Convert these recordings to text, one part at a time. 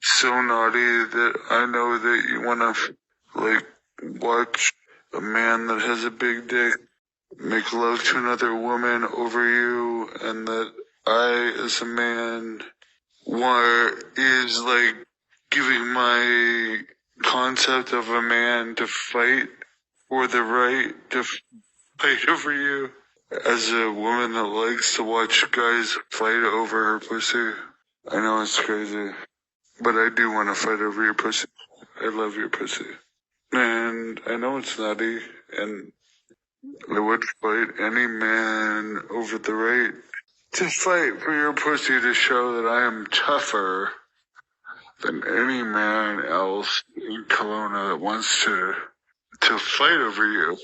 so naughty that I know that you want to, like, watch a man that has a big dick make love to another woman over you, and that I, as a man, is, like, giving my concept of a man to fight for the right to fight over you. As a woman that likes to watch guys fight over her pussy, I know it's crazy, but I do want to fight over your pussy. I love your pussy. And I know it's naughty, and I would fight any man over the right to fight for your pussy to show that I am tougher than any man else in Kelowna that wants to fight over you.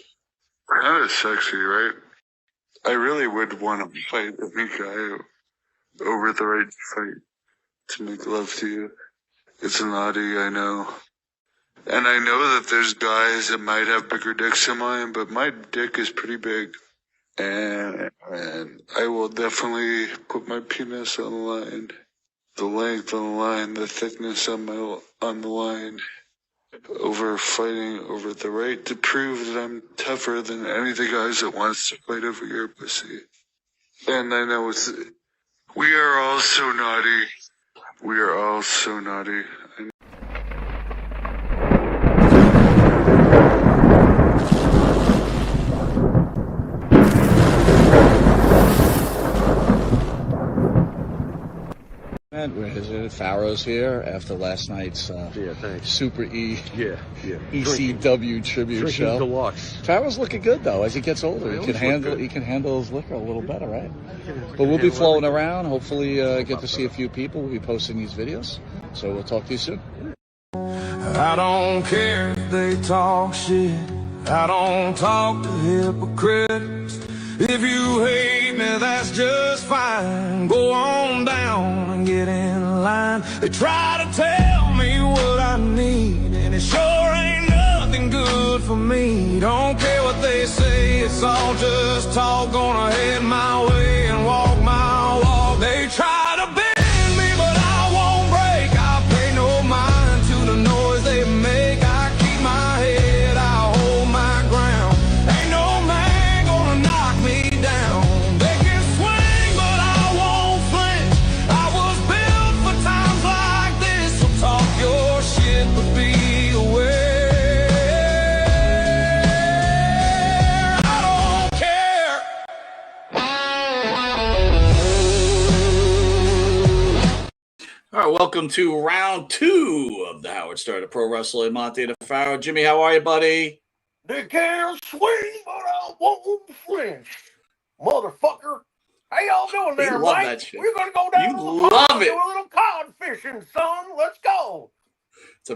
Kind of sexy, right? I really would want to fight any guy over the right to fight to make love to you. It's naughty, I know. And I know that there's guys that might have bigger dicks than mine, but my dick is pretty big. And I will definitely put my penis on the line, the length on the line, the thickness on the line, over fighting over the right to prove that I'm tougher than any of the guys that wants to fight over your pussy. And I know we are all so naughty. We are all so naughty. We're visiting Pharaoh's here after last night's Super ECW tribute show. Deluxe. Pharaoh's looking good though as he gets older. He can handle his liquor a little better, right? But we'll be floating around. Hopefully, get to see a few people. We'll be posting these videos. So we'll talk to you soon. I don't care if they talk shit. I don't talk to hypocrites. If you hate me, that's just fine. Go on down and get in line. They try to tell me what I need, and it sure ain't nothing good for me. Don't care what they say, it's all just talk. Gonna head my way and walk my walk. They try to bend me, but I won't break. I pay no mind to the noise they make. I keep my head, I hold my ground. Ain't no man gonna knock me down. They can swing, but I won't flinch. I was built for times like this, so talk your shit, but be aware. I don't care. All right, welcome to round 2 of the Howard Stern of Pro Wrestling. Monte The Pharaoh. Jimmy, how are you, buddy? They can't swing, but I won't flinch. Motherfucker. How y'all doing there, love Mike? that shit. We're going to go down You to the love pond, it. do a little cod fishing, son. Let's go.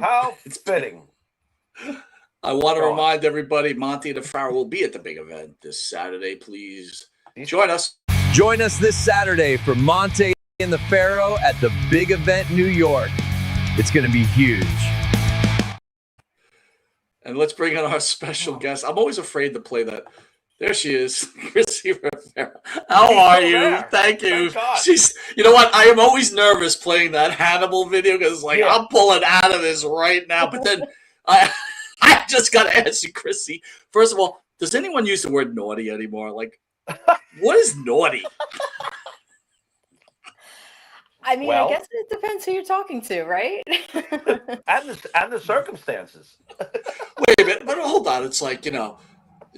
How fitting. I want to remind everybody, Monte The Pharaoh will be at the big event this Saturday. Please join us. Join us this Saturday for Monte and the Pharaoh at the big event New York. It's going to be huge. And let's bring in our special guest. I'm always afraid to play that. There she is, Chrissy Rivera. How are you? There. Thank you. Thank God. She's. You know what? I am always nervous playing that Hannibal video because, I'm pulling out of this right now. But then I just got to ask you, Chrissy. First of all, does anyone use the word naughty anymore? Like, what is naughty? I mean, I guess it depends who you're talking to, right? and the circumstances. Wait a minute, but hold on. It's like,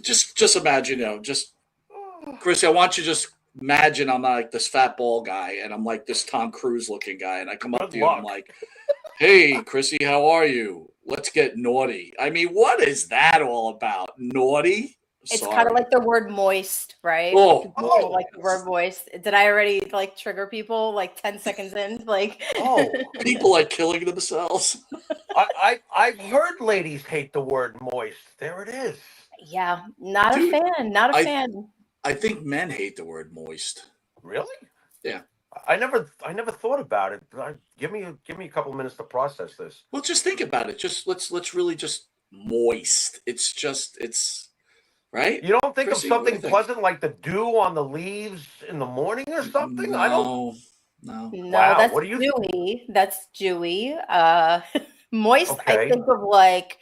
just imagine, Chrissy, I want you to just imagine I'm like this fat bald guy and I'm like this Tom Cruise looking guy and I come up to you and I'm like, hey, Chrissy, how are you? Let's get naughty. I mean, what is that all about? Naughty? It's kind of like the word moist, right? Oh, like the word moist. Did I already trigger people 10 seconds in? People like killing themselves. I've heard ladies hate the word moist. There it is. Yeah, not a fan. Not a fan. I think men hate the word moist. Really? Yeah. I never thought about it. Give me a couple minutes to process this. Well, just think about it. Just let's really just moist. It's right. You don't think Chrissy, of something pleasant like the dew on the leaves in the morning or something? No. No. No, Wow, that's what do you? Jewy. That's Jewy. Moist, I Okay. think of like,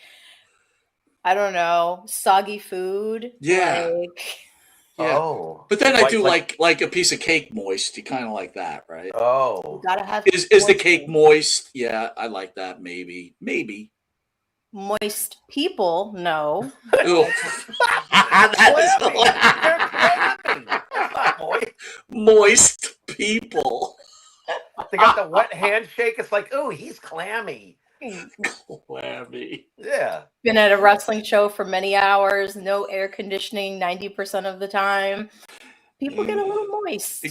I don't know, soggy food. Yeah. Yeah. Oh, But then I do like like a piece of cake moist. You kind of like that, right? You oh. gotta have Is the cake moisture. moist? Yeah, I like that. Maybe. Moist people, no. Ooh. That is Clammy. They're clammy. That's not moist. moist people. They got the wet handshake. It's like, oh, he's clammy. Clammy. Yeah. Been at a wrestling show for many hours, no air conditioning 90% of the time. People get a little moist.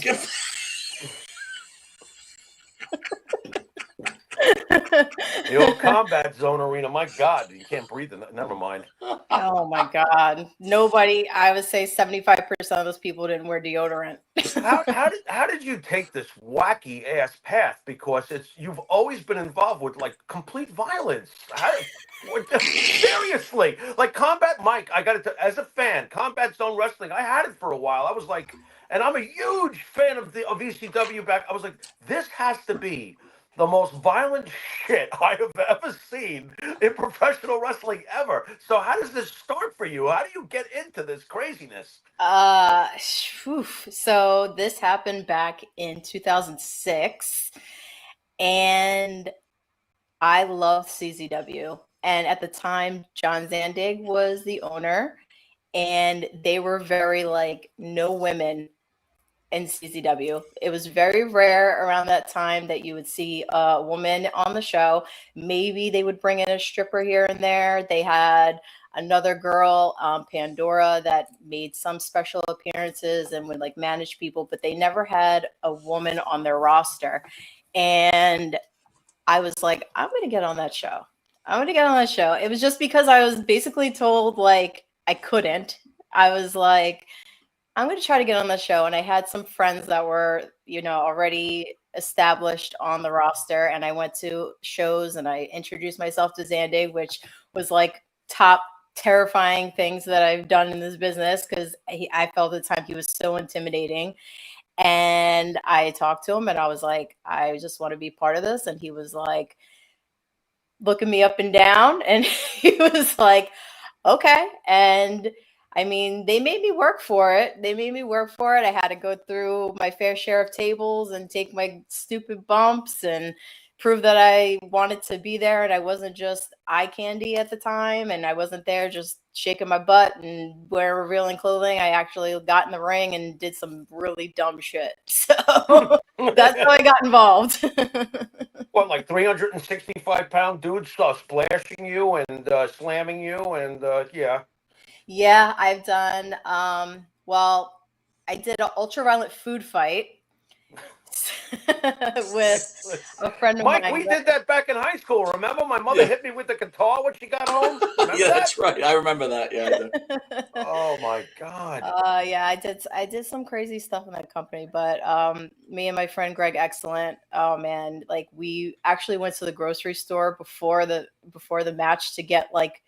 The old combat zone arena. My God, you can't breathe in that. Never mind. Oh my God. Nobody, I would say 75% of those people didn't wear deodorant. How did you take this wacky ass path? Because you've always been involved with like complete violence. Seriously, like Combat Mike. I got it as a fan. Combat Zone Wrestling. I had it for a while. I was like, and I'm a huge fan of ECW back. I was like, this has to be the most violent shit I have ever seen in professional wrestling ever. So how does this start for you? How do you get into this craziness? So this happened back in 2006, and I loved CZW. And at the time, John Zandig was the owner, and they were very like no women in CZW. It was very rare around that time that you would see a woman on the show. Maybe they would bring in a stripper here and there. They had another girl, Pandora, that made some special appearances and would like manage people, but they never had a woman on their roster. And I was like, I'm going to get on that show. I'm going to get on that show. It was just because I was basically told like I couldn't. I was like, I'm going to try to get on the show. And I had some friends that were, already established on the roster. And I went to shows and I introduced myself to Zandig, which was like top terrifying things that I've done in this business because I felt at the time he was so intimidating. And I talked to him and I was like, I just want to be part of this. And he was like, looking me up and down. And he was like, okay. And I mean, they made me work for it. I had to go through my fair share of tables and take my stupid bumps and prove that I wanted to be there. And I wasn't just eye candy at the time. And I wasn't there just shaking my butt and wearing revealing clothing. I actually got in the ring and did some really dumb shit. So that's how I got involved. What, like 365-pound dudes splashing you and slamming you and yeah. Yeah, I've done. Well, I did an ultraviolet food fight with a friend of Mike, mine. we did that back in high school. Remember, my mother hit me with the guitar when she got home. Remember Yeah, that? that's right. I remember that. Yeah. Oh my God. Yeah, I did some crazy stuff in that company, but me and my friend Greg Excellent, oh man, like we actually went to the grocery store before the match to get like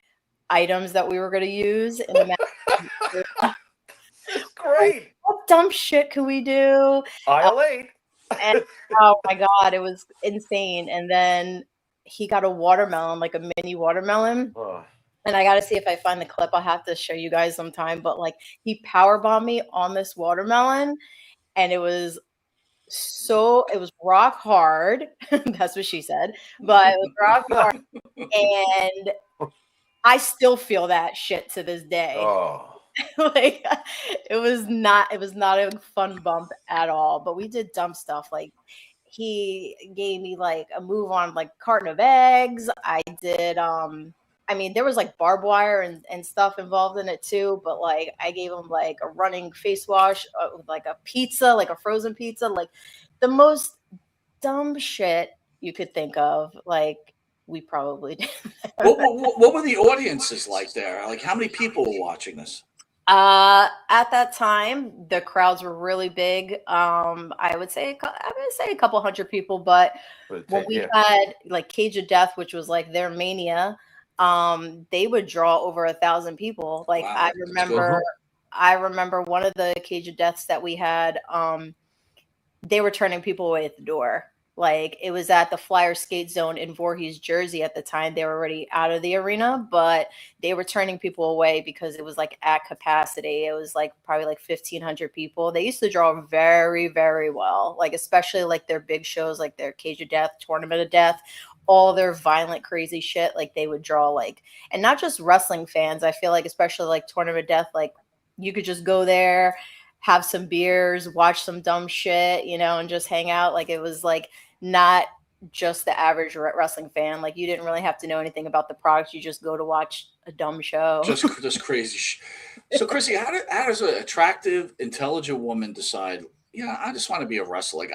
items that we were going to use in the match. This is great. What dumb shit could we do? Aisle 8. And oh my God, it was insane. And then he got a watermelon, like a mini watermelon. Oh. And I got to see if I find the clip. I'll have to show you guys sometime. But like he powerbombed me on this watermelon, and it was rock hard. That's what she said. But it was rock hard. And I still feel that shit to this day. Oh. Like it was not a fun bump at all. But we did dumb stuff. Like he gave me like a move on like carton of eggs. I did I mean, there was like barbed wire and stuff involved in it too, but like I gave him like a running face wash with like a pizza, like a frozen pizza, like the most dumb shit you could think of. Like we probably did. What were the audiences like there? Like how many people were watching this? At that time, the crowds were really big. I would say a couple hundred people, but when we had like Cage of Death, which was like their mania, they would draw over 1,000 people. Like wow, I remember one of the Cage of Deaths that we had, they were turning people away at the door. Like, it was at the Flyer Skate Zone in Voorhees, Jersey at the time. They were already out of the arena, but they were turning people away because it was like at capacity. It was like probably like 1,500 people. They used to draw very, very well, like especially like their big shows, like their Cage of Death, Tournament of Death, all their violent, crazy shit. Like they would draw like, and not just wrestling fans. I feel like especially like Tournament of Death, like you could just go there, have some beers, watch some dumb shit, you know, and just hang out. Like it was like not just the average wrestling fan. Like you didn't really have to know anything about the product. You just go to watch a dumb show. Just crazy. So, Chrissy, how does an attractive, intelligent woman decide? Yeah, I just want to be a wrestler. Like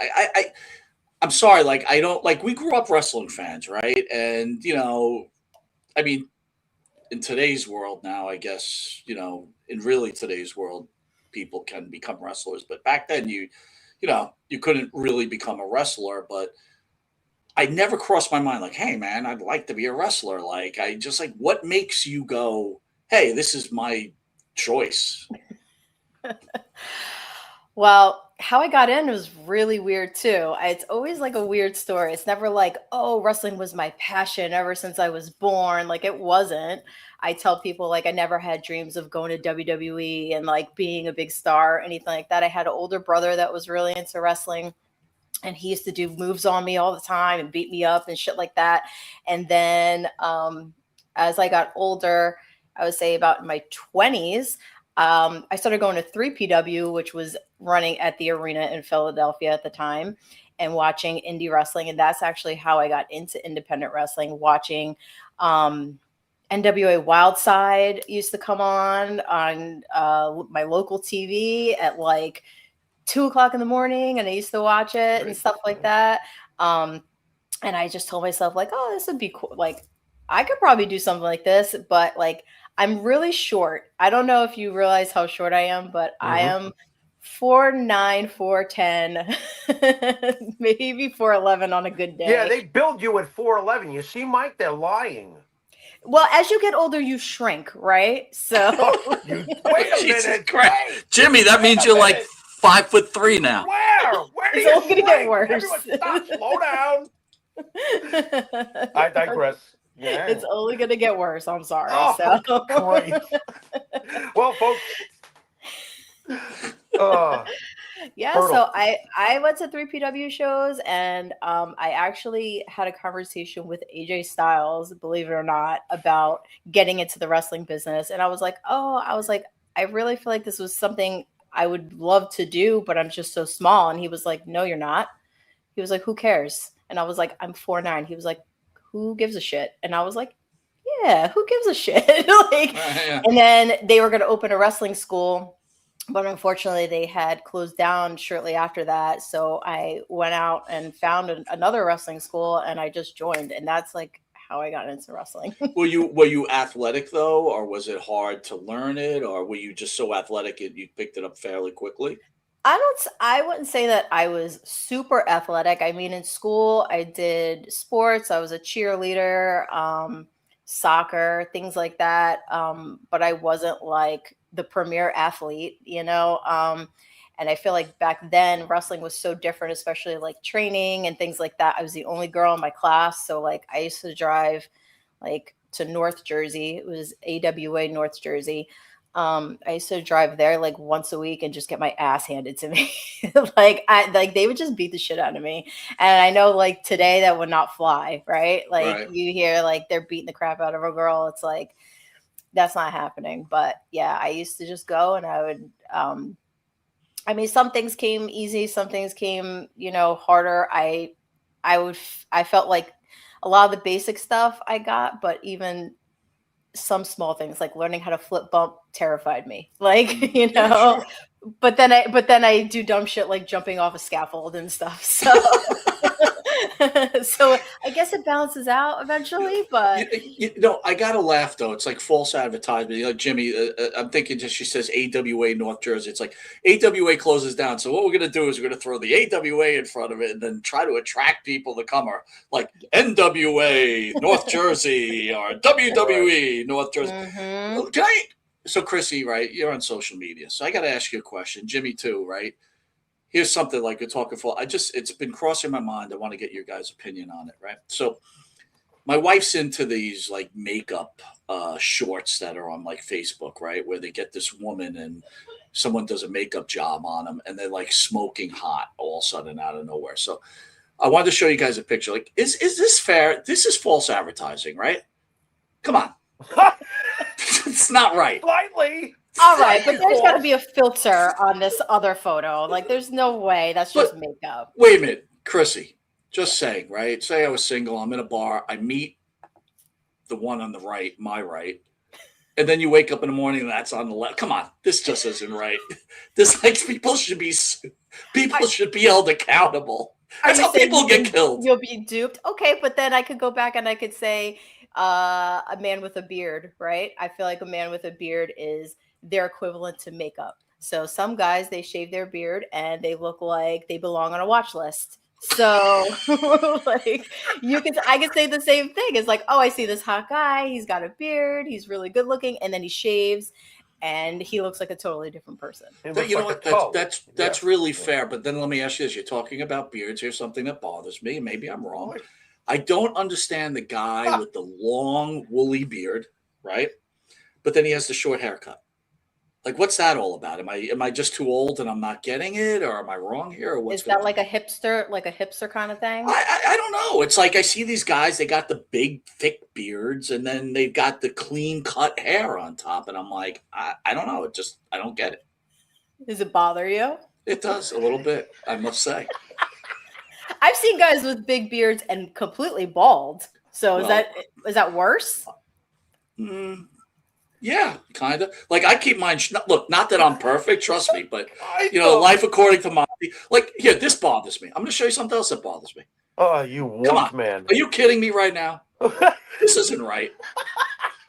I'm sorry. Like I don't like. We grew up wrestling fans, right? And you know, I mean, in today's world now, I guess you know, in really today's world, people can become wrestlers. But back then, you know, you couldn't really become a wrestler, but I never crossed my mind like, hey man, I'd like to be a wrestler. Like I just like what makes you go, hey, this is my choice. Well, how I got in was really weird too. It's always like a weird story. It's never like, oh, wrestling was my passion ever since I was born. Like it wasn't. I tell people like I never had dreams of going to WWE and like being a big star or anything like that. I had an older brother that was really into wrestling, and he used to do moves on me all the time and beat me up and shit like that. And then as I got older, I would say about in my 20s, I started going to 3PW, which was running at the arena in Philadelphia at the time, and watching indie wrestling. And that's actually how I got into independent wrestling, watching NWA Wildside used to come on my local TV at like 2:00 in the morning, and I used to watch it and stuff like that. And I just told myself like, oh, this would be cool. Like I could probably do something like this, but like I'm really short. I don't know if you realize how short I am, but I am 4'9", 4'10", maybe 4'11" on a good day. Yeah, they build you at 4'11". You see, Mike, they're lying. Well, as you get older, you shrink, right? So Wait a minute, Christ. Jimmy, that means you're like 5'3" now. Where do it's you only gonna get shrink? worse. Everyone stop, slow down. I digress. Yeah. It's only gonna get worse. I'm sorry. Oh, So great. Well, folks. yeah, Hurdle. so I went to 3PW shows, and I actually had a conversation with AJ Styles, believe it or not, about getting into the wrestling business. And I was like, I really feel like this was something I would love to do, but I'm just so small. And he was like, no, you're not. He was like, who cares? And I was like, I'm 4'9". He was like, who gives a shit? And I was like, yeah, who gives a shit? Like, and then they were going to open a wrestling school, but unfortunately they had closed down shortly after that. So I went out and found another wrestling school, and I just joined. And that's like how I got into wrestling. Were you athletic though, or was it hard to learn it, or were you just so athletic and you picked it up fairly quickly? I wouldn't say that I was super athletic. I mean, in school, I did sports. I was a cheerleader, soccer, things like that. But I wasn't like the premier athlete, you know? And I feel like back then wrestling was so different, especially like training and things like that. I was the only girl in my class. So like I used to drive like to North Jersey. It was AWA North Jersey. I used to drive there like once a week and just get my ass handed to me. Like they would just beat the shit out of me. And I know like today that would not fly, right? Like you hear like they're beating the crap out of a girl. It's like, that's not happening. But yeah, I used to just go, and I would, I mean, some things came easy, some things came, you know, harder. I felt like a lot of the basic stuff I got, but even some small things like learning how to flip bump terrified me. Like, you know, but then I do dumb shit like jumping off a scaffold and stuff. So, so I guess it balances out eventually, but you know, I gotta laugh though. It's like false advertisement. You know, Jimmy, I'm thinking just she says AWA North Jersey. It's like AWA closes down. So what we're gonna do is we're gonna throw the AWA in front of it and then try to attract people to come. Or like NWA North Jersey or WWE North Jersey. Can I? So Chrissy, right? You're on social media, so I got to ask you a question. Jimmy too, right? here's something like you're talking for. It's been crossing my mind. I want to get your guys' opinion on it, right? So my wife's into these like makeup shorts that are on like Facebook, right? Where they get this woman and someone does a makeup job on them and they're like smoking hot all of a sudden out of nowhere. So I wanted to show you guys a picture. Like, is this fair? This is false advertising, right? Come on. It's not right. Slightly. All right, but there's got to be a filter on this other photo. Like, there's no way that's just makeup. Wait a minute, Chrissy. Just saying, right? Say I was single. I'm in a bar. I meet the one on the right, my right. And then you wake up in the morning and that's on the left. Come on. This just isn't right. This, like, people should be held accountable. That's how people get killed. You'll be duped. Okay, but then I could go back and I could say a man with a beard, right? I feel like a man with a beard is their equivalent to makeup. So some guys, they shave their beard and they look like they belong on a watch list. So like I could say the same thing. It's like, oh, I see this hot guy. He's got a beard. He's really good looking. And then he shaves and he looks like a totally different person. But you know what? That's really fair. But then let me ask you this. You're talking about beards. Here's something that bothers me. Maybe I'm wrong. I don't understand the guy with the long woolly beard, right? But then he has the short haircut. Like, what's that all about? Am I just too old and I'm not getting it, or am I wrong here? Or what's Is that like a hipster kind of thing? I don't know. It's like I see these guys, they got the big thick beards and then they've got the clean cut hair on top. And I'm like, I don't know. I don't get it. Does it bother you? It does a little bit, I must say. I've seen guys with big beards and completely bald. So is that worse? Yeah, kind of. Like, I keep mine. Look, not that I'm perfect, trust me, but life according to Monty. Like, here, this bothers me. I'm going to show you something else that bothers me. Oh, you wolf man! Are you kidding me right now? This isn't right.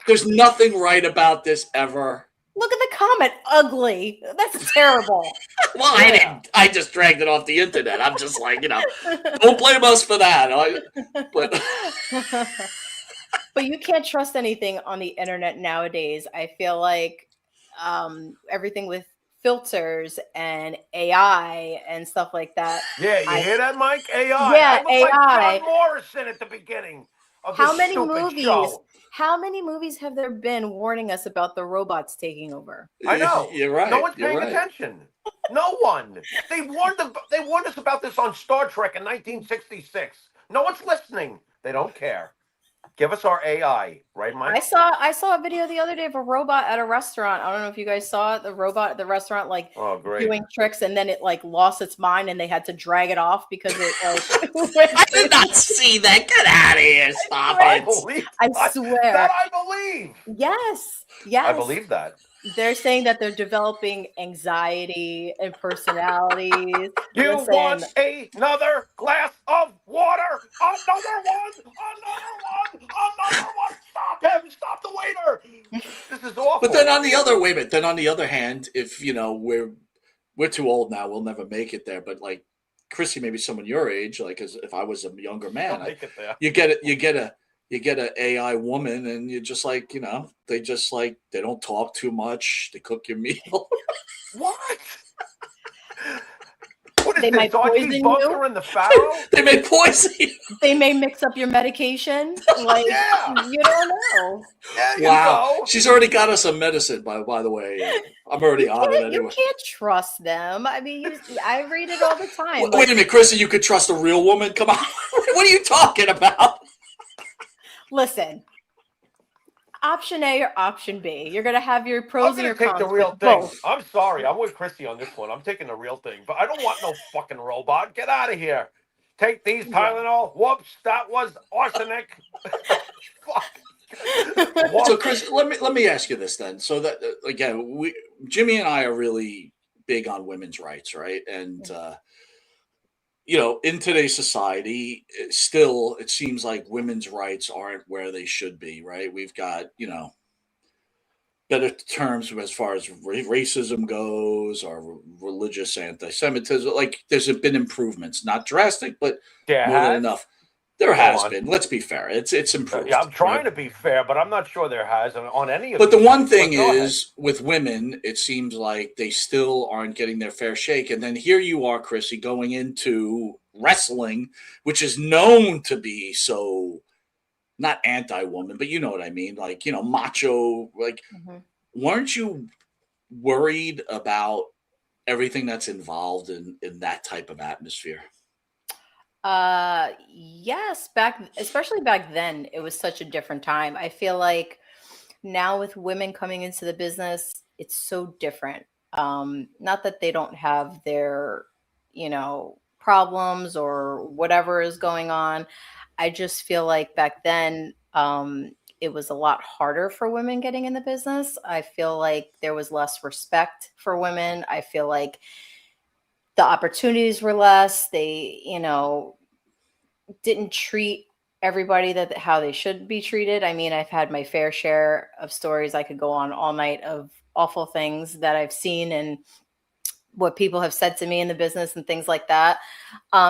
There's nothing right about this ever. Look at the comment. Ugly. That's terrible. Well, I didn't. I just dragged it off the internet. I'm just like, don't blame us for that. But you can't trust anything on the internet nowadays. I feel like everything with filters and AI and stuff like that. Yeah, you hear that, Mike? AI. Yeah, AI. Like John Morrison at the beginning of How this many stupid movies? show. How many movies have there been warning us about the robots taking over? I know. You're right. No one's paying attention. No one. They warned us about this on Star Trek in 1966. No one's listening. They don't care. Give us our AI, right, Mike? I saw a video the other day of a robot at a restaurant. I don't know if you guys saw it. The robot at the restaurant, like, doing tricks, and then it like lost its mind, and they had to drag it off because it like. I did not see that. Get out of here! Stop it! I swear. That I believe. Yes. I believe that. They're saying that they're developing anxiety and personalities. You want another glass of water? Another one. Stop him! Stop the waiter! This is awful. But then on the other hand, if we're too old now, we'll never make it there. But like Chrissy, maybe someone your age, like if I was a younger man, you get an AI woman, and you're just like, they don't talk too much. They cook your meal. What? What is they this? might poison you. Monte The Pharaoh? They may poison you. They may mix up your medication. Like, you don't know. Yeah, wow. She's already got us some medicine, by the way. I'm already on it anyway. You can't trust them. I mean, I read it all the time. Wait a minute, Chrissy, you could trust a real woman? Come on. What are you talking about? Listen, option A or option B. You're going to have your pros and your cons. I'm going to take the real thing. Both. I'm sorry. I'm with Chrissy on this one. I'm taking the real thing. But I don't want no fucking robot. Get out of here. Take these Tylenol. Whoops. That was arsenic. Fuck. So, Chris, let me ask you this then. So that, again, Jimmy and I are really big on women's rights, right? And, in today's society, still, it seems like women's rights aren't where they should be, right? We've got, better terms as far as racism goes or religious anti-Semitism. Like, there's been improvements, not drastic, but more than enough. There has been. Let's be fair. It's improved. Yeah, I'm trying right? to be fair, but I'm not sure there has on any of. But the these one things. thing But go ahead. is, with women, it seems like they still aren't getting their fair shake. And then here you are, Chrissy, going into wrestling, which is known to be so not anti-woman, but you know what I mean, like macho. Like, weren't you worried about everything that's involved in that type of atmosphere? Yes, especially back then, it was such a different time. I feel like now with women coming into the business, it's so different. Not that they don't have their, problems or whatever is going on. I just feel like back then, it was a lot harder for women getting in the business. I feel like there was less respect for women. I feel like the opportunities were less. They, didn't treat everybody that how they should be treated. I mean, I've had my fair share of stories. I could go on all night of awful things that I've seen and what people have said to me in the business and things like that.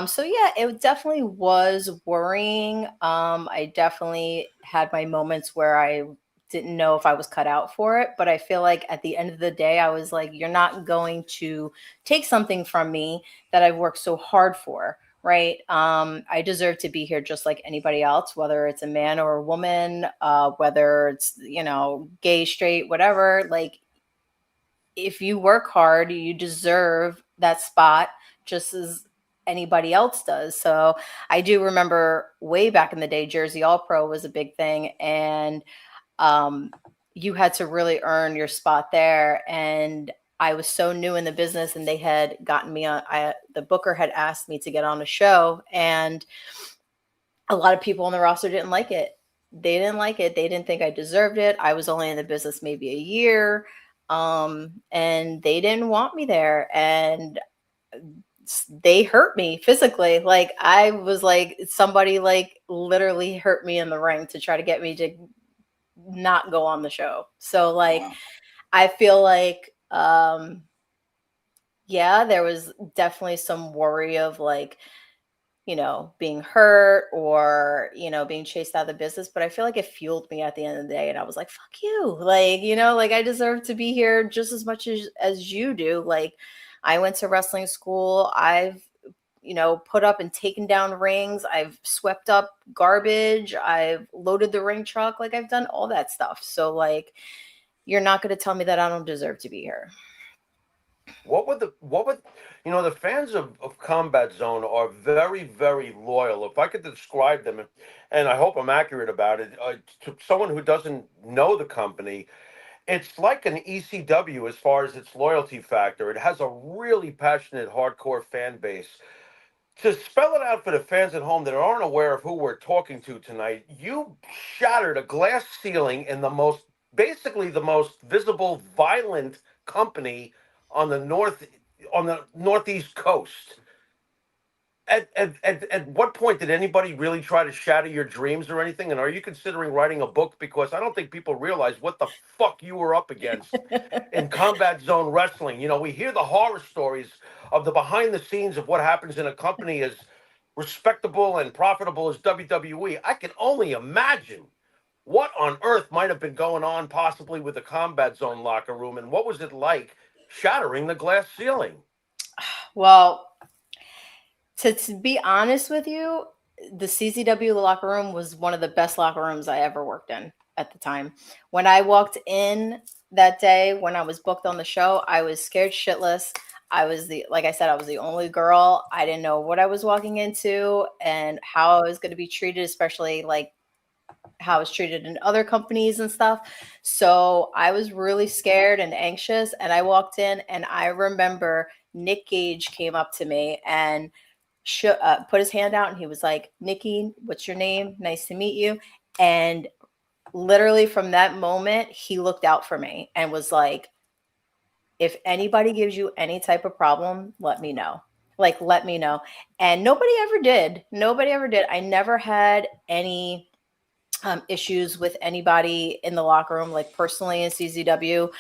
So yeah, it definitely was worrying. I definitely had my moments where I didn't know if I was cut out for it, but I feel like at the end of the day, I was like, you're not going to take something from me that I've worked so hard for. Right. I deserve to be here just like anybody else, whether it's a man or a woman, whether it's, gay, straight, whatever. Like, if you work hard, you deserve that spot just as anybody else does. So I do remember way back in the day, Jersey All Pro was a big thing. And you had to really earn your spot there. And I was so new in the business, and they had gotten me on. The booker had asked me to get on a show, and a lot of people on the roster didn't like it. They didn't like it. They didn't think I deserved it. I was only in the business maybe a year, and they didn't want me there. And they hurt me physically. Like, I was like, somebody like literally hurt me in the ring to try to get me to not go on the show. So like, Wow. I feel like, yeah, there was definitely some worry of like, being hurt or, being chased out of the business. But I feel like it fueled me at the end of the day. And I was like, fuck you. Like, like I deserve to be here just as much as you do. Like, I went to wrestling school. I've, put up and taken down rings. I've swept up garbage. I've loaded the ring truck. Like, I've done all that stuff. So like, you're not going to tell me that I don't deserve to be here. What would the fans of Combat Zone are very, very loyal. If I could describe them, and I hope I'm accurate about it, to someone who doesn't know the company, it's like an ECW as far as its loyalty factor. It has a really passionate, hardcore fan base. To spell it out for the fans at home that aren't aware of who we're talking to tonight, you shattered a glass ceiling in basically the most visible, violent company on the northeast coast. At what point did anybody really try to shatter your dreams or anything? And are you considering writing a book? Because I don't think people realize what the fuck you were up against in Combat Zone Wrestling. We hear the horror stories of the behind the scenes of what happens in a company as respectable and profitable as WWE. I can only imagine what on earth might have been going on possibly with the Combat Zone locker room, and what was it like shattering the glass ceiling? Well, to be honest with you, the CZW locker room was one of the best locker rooms I ever worked in at the time. When I walked in that day, when I was booked on the show, I was scared shitless. Like I said, I was the only girl. I didn't know what I was walking into and how I was going to be treated, especially like how I was treated in other companies and stuff. So I was really scared and anxious. And I walked in, and I remember Nick Gage came up to me and put his hand out, and he was like, "Nikki, what's your name? Nice to meet you." And literally from that moment, he looked out for me and was like, "If anybody gives you any type of problem, let me know. Like, let me know." And nobody ever did. Nobody ever did. I never had any issues with anybody in the locker room, like personally in CZW.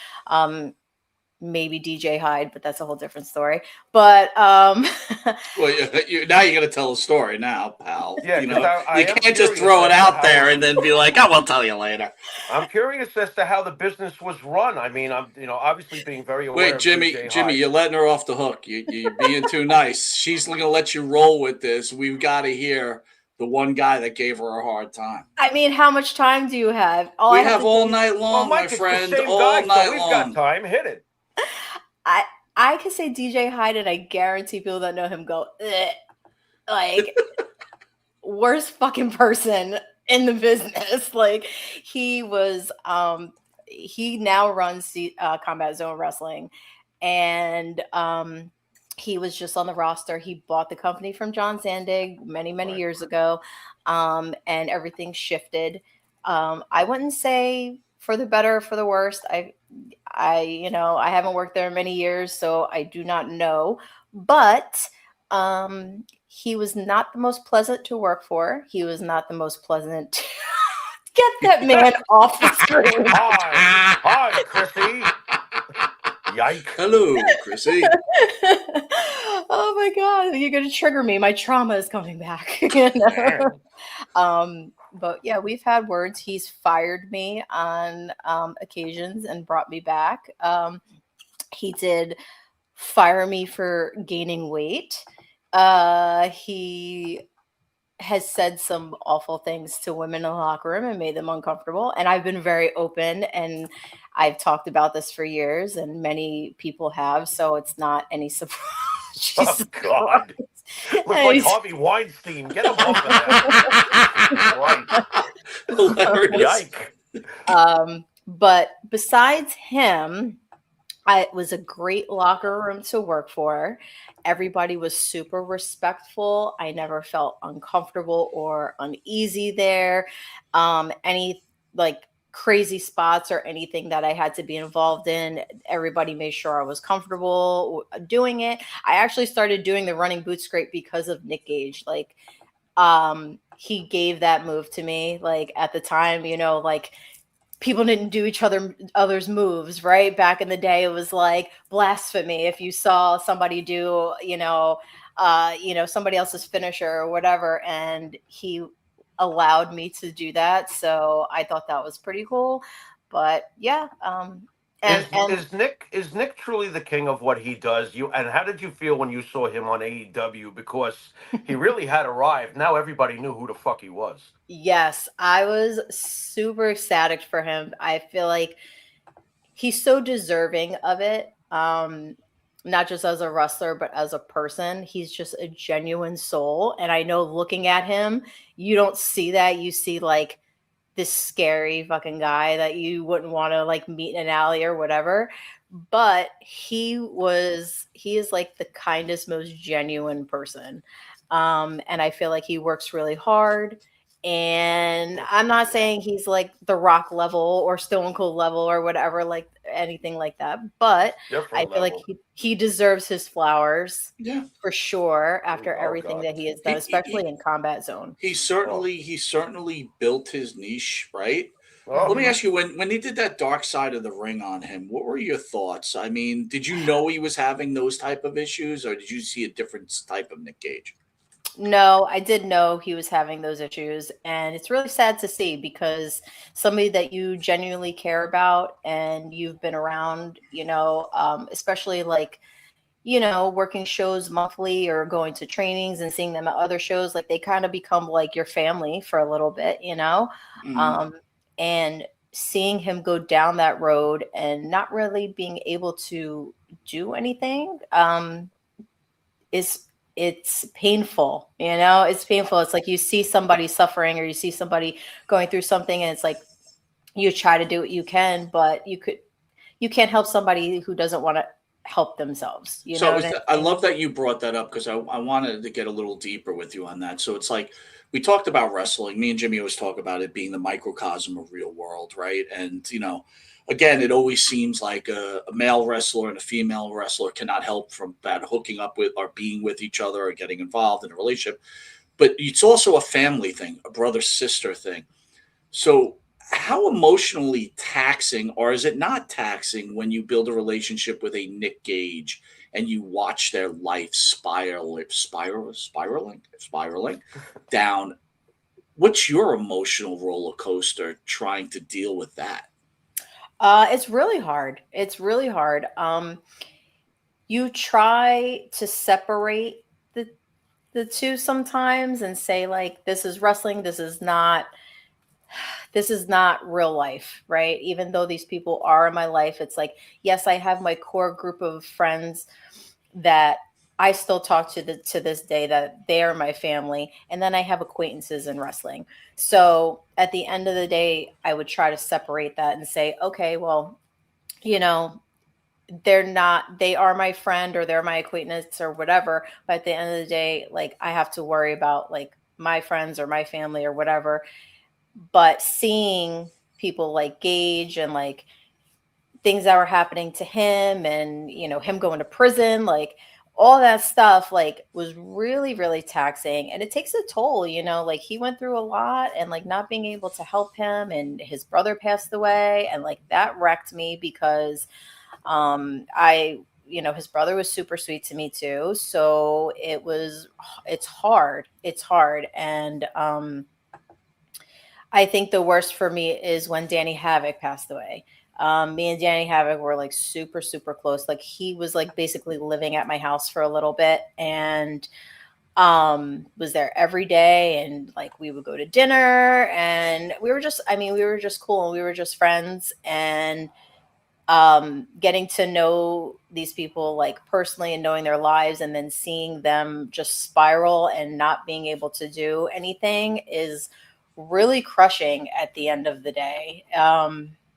maybe DJ Hyde, but that's a whole different story. But Well, now you're gonna tell a story now, pal. Yeah, You 'cause know, I you am can't just curious throw it as to out how there and then be like, "I will tell you later." I'm curious as to how the business was run. I mean, I'm obviously being very aware Wait, of Jimmy, DJ Jimmy, Hyde. you're letting her off the hook. You're being too nice. She's gonna let you roll with this. We've got to hear the one guy that gave her a hard time. I mean, how much time do you have? All I We have have to all say, night Well, long, my Mike, it's the friend. same All guy, so night we've got long. time. Hit it. I could say DJ Hyde, and I guarantee people that know him go, "Ugh." Like, worst fucking person in the business. Like, he was, he now runs Combat Zone Wrestling, and he was just on the roster. He bought the company from John Zandig many Right. years ago, and everything shifted. I wouldn't say for the better or for the worst. I haven't worked there in many years, so I do not know. But he was not the most pleasant to work for. He was not the most pleasant. Get that man off the screen. Hi, Chrissy. Yike. Hello, Chrissy. Oh my god, you're gonna trigger me. My trauma is coming back. You know? But yeah, we've had words. He's fired me on occasions and brought me back. He did fire me for gaining weight. He has said some awful things to women in the locker room and made them uncomfortable. And I've been very open, and I've talked about this for years, and many people have. So it's not any surprise. Oh, Jesus God. Christ. Looks like Harvey Weinstein. Get him off of there. Hilarious. Yike. But besides him, it was a great locker room to work for. Everybody was super respectful. I never felt uncomfortable or uneasy there. Any like crazy spots or anything that I had to be involved in, everybody made sure I was comfortable doing it. I actually started doing the running boot scrape because of Nick Gage. Like, he gave that move to me. Like at the time, like people didn't do other's moves, right? Back in the day, it was like blasphemy if you saw somebody do, somebody else's finisher or whatever, and he allowed me to do that. So I thought that was pretty cool. But yeah, Is Nick truly the king of what he does? And how did you feel when you saw him on AEW? Because he really had arrived. Now everybody knew who the fuck he was. Yes, I was super ecstatic for him. I feel like he's so deserving of it. Not just as a wrestler, but as a person. He's just a genuine soul. And I know looking at him, you don't see that. You see like this scary fucking guy that you wouldn't want to like meet in an alley or whatever. But he is like the kindest, most genuine person. And I feel like he works really hard. And I'm not saying he's like the Rock level or Stone Cold level or whatever, like anything like that. But I feel like he deserves his flowers, for sure, after everything that he has done, especially in Combat Zone. He certainly built his niche, right? Oh. Let me ask you, when he did that dark side of the ring on him, what were your thoughts? I mean, did you know he was having those type of issues, or did you see a different type of Nick Gage? No, I did know he was having those issues, and it's really sad to see because somebody that you genuinely care about and you've been around, especially like, working shows monthly or going to trainings and seeing them at other shows, like they kind of become like your family for a little bit, and seeing him go down that road and not really being able to do anything, it's painful, it's painful. It's like you see somebody suffering or you see somebody going through something, and it's like you try to do what you can, but you can't help somebody who doesn't want to help themselves. I love that you brought that up because I wanted to get a little deeper with you on that. So it's like we talked about wrestling. Me and Jimmy always talk about it being the microcosm of real world, right? And again, it always seems like a male wrestler and a female wrestler cannot help from that hooking up with or being with each other or getting involved in a relationship. But it's also a family thing, a brother-sister thing. So how emotionally taxing, or is it not taxing, when you build a relationship with a Nick Gage and you watch their life spiraling down? What's your emotional roller coaster trying to deal with that? It's really hard. It's really hard. You try to separate the two sometimes and say like, this is wrestling, this is not real life, right? Even though these people are in my life, it's like, yes, I have my core group of friends that I still talk to this day, that they are my family, and then I have acquaintances in wrestling. So at the end of the day, I would try to separate that and say, okay, well, you know, they are my friend or they're my acquaintance or whatever, but at the end of the day, like, I have to worry about like my friends or my family or whatever. But seeing people like Gage and like things that were happening to him, and him going to prison, like all that stuff, like, was really, really taxing, and it takes a toll. Like, he went through a lot, and like not being able to help him, and his brother passed away, and like that wrecked me because I his brother was super sweet to me too. So it's hard. And I think the worst for me is when Danny Havoc passed away. Me and Danny Havoc were like super, super close. Like, he was like basically living at my house for a little bit, and was there every day, and like we would go to dinner, and we were just cool, and we were just friends. And getting to know these people like personally and knowing their lives, and then seeing them just spiral and not being able to do anything is really crushing at the end of the day.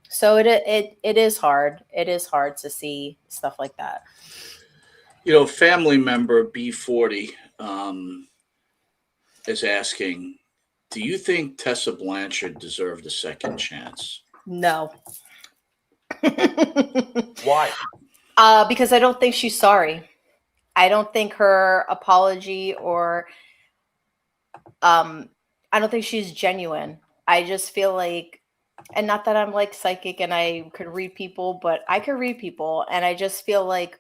So it is hard. It is hard to see stuff like that. Family member B40 is asking, do you think Tessa Blanchard deserved a second chance? No. Why? Because I don't think she's sorry. I don't think her apology or I don't think she's genuine. I just feel like, and not that I'm like psychic and I could read people, but I could read people, and I just feel like,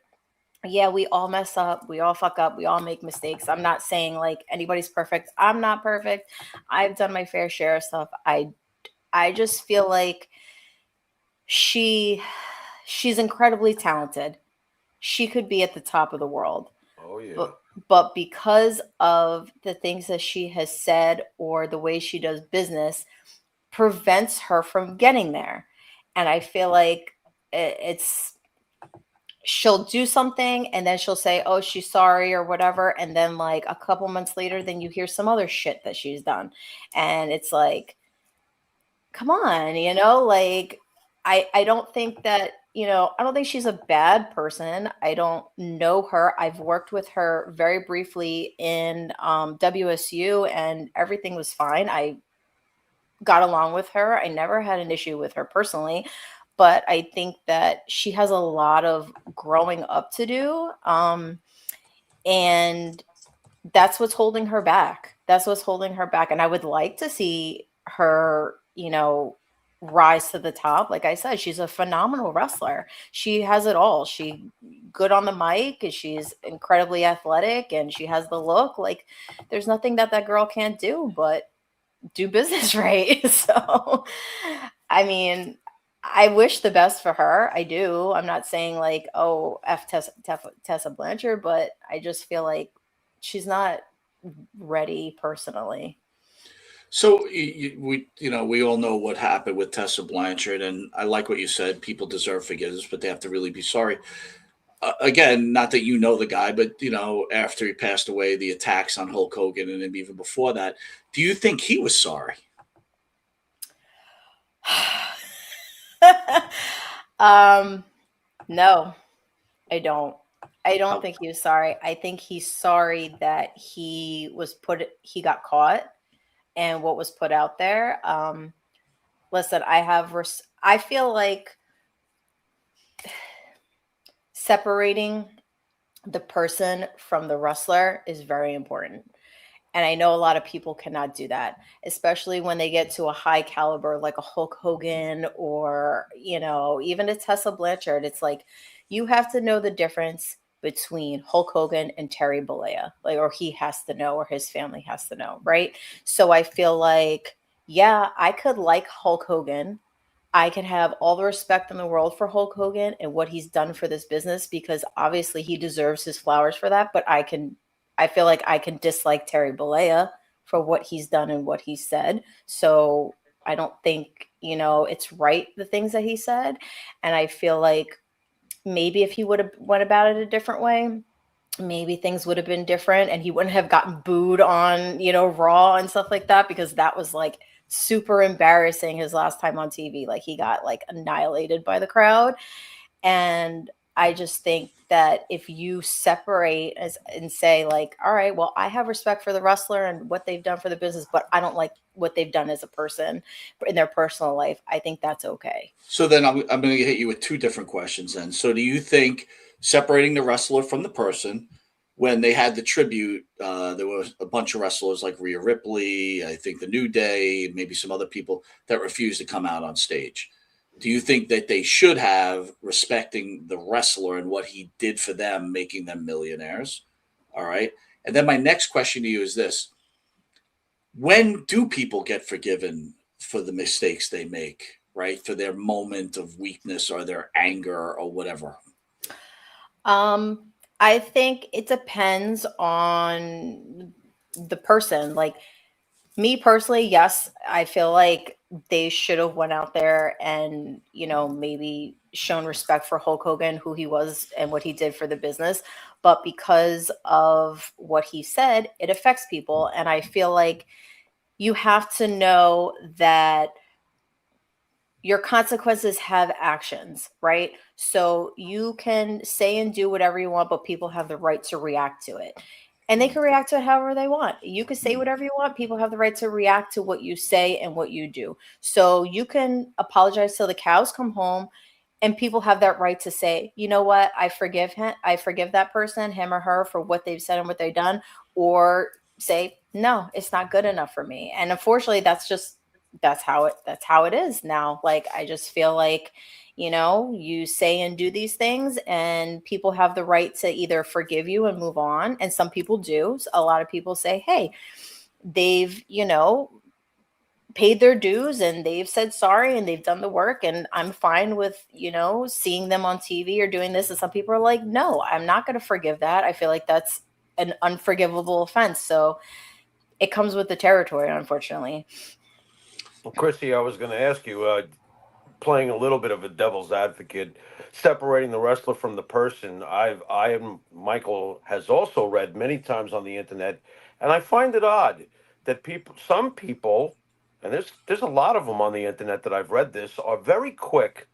yeah, we all mess up, we all fuck up, we all make mistakes. I'm not saying like anybody's perfect. I'm not perfect. I've done my fair share of stuff. I just feel like she's incredibly talented. She could be at the top of the world. Oh yeah. But because of the things that she has said or the way she does business prevents her from getting there. And I feel like it's she'll do something, and then she'll say, oh, she's sorry or whatever, and then like a couple months later, then you hear some other shit that she's done, and it's like, come on, like, I don't think that, I don't think she's a bad person. I don't know her. I've worked with her very briefly in WSU, and everything was fine. I got along with her. I never had an issue with her personally, but I think that she has a lot of growing up to do. And that's what's holding her back. That's what's holding her back. And I would like to see her, rise to the top. Like I said, she's a phenomenal wrestler. She has it all. She good on the mic, and she's incredibly athletic, and she has the look. Like, there's nothing that girl can't do but do business right. So, I mean, I wish the best for her. I do. I'm not saying like, oh, Tessa Blanchard, but I just feel like she's not ready personally. So we all know what happened with Tessa Blanchard, and I like what you said. People deserve forgiveness, but they have to really be sorry. Again, not that you know the guy, but after he passed away, the attacks on Hulk Hogan, and even before that, do you think he was sorry? No, I don't. I don't think he was sorry. I think he's sorry that he got caught, and what was put out there. Listen, I feel like separating the person from the wrestler is very important. And I know a lot of people cannot do that, especially when they get to a high caliber like a Hulk Hogan or, even a Tessa Blanchard. It's like you have to know the difference between Hulk Hogan and Terry Bollea, or he has to know, or his family has to know, right? So I feel like, yeah, I could like Hulk Hogan. I can have all the respect in the world for Hulk Hogan and what he's done for this business, because obviously he deserves his flowers for that. But I feel like I can dislike Terry Bollea for what he's done and what he said. So I don't think, it's right, the things that he said. And I feel like maybe if he would have went about it a different way, maybe things would have been different and he wouldn't have gotten booed on, Raw and stuff like that, because that was like super embarrassing his last time on TV. Like he got like annihilated by the crowd. And I just think that if you separate and say like, all right, well, I have respect for the wrestler and what they've done for the business, but I don't like what they've done as a person in their personal life, I think that's okay. So then I'm going to hit you with two different questions then. So do you think separating the wrestler from the person, when they had the tribute, there was a bunch of wrestlers like Rhea Ripley, I think the New Day, maybe some other people that refused to come out on stage. Do you think that they should have, respecting the wrestler and what he did for them, making them millionaires? All right. And then my next question to you is this. When do people get forgiven for the mistakes they make, right? For their moment of weakness or their anger or whatever? I think it depends on the person. Like me personally, yes, I feel like they should have went out there and, maybe shown respect for Hulk Hogan, who he was and what he did for the business. But because of what he said, it affects people. And I feel like you have to know that your consequences have actions, right? So you can say and do whatever you want, but people have the right to react to it. And they can react to it however they want. You can say whatever you want. People have the right to react to what you say and what you do. So you can apologize till the cows come home, and people have that right to say, you know what, I forgive him. I forgive that person, him or her, for what they've said and what they've done, or say, no, it's not good enough for me. And unfortunately, that's how it is now. Like, I just feel like, you say and do these things and people have the right to either forgive you and move on. And some people do. A lot of people say, hey, they've, paid their dues and they've said sorry and they've done the work, and I'm fine with, seeing them on TV or doing this. And some people are like, no, I'm not going to forgive that. I feel like that's an unforgivable offense. So it comes with the territory, unfortunately. Well, Chrissy, I was going to ask you, playing a little bit of a devil's advocate, separating the wrestler from the person. Michael has also read many times on the internet, and I find it odd that some people, and there's a lot of them on the internet that I've read this, are very quick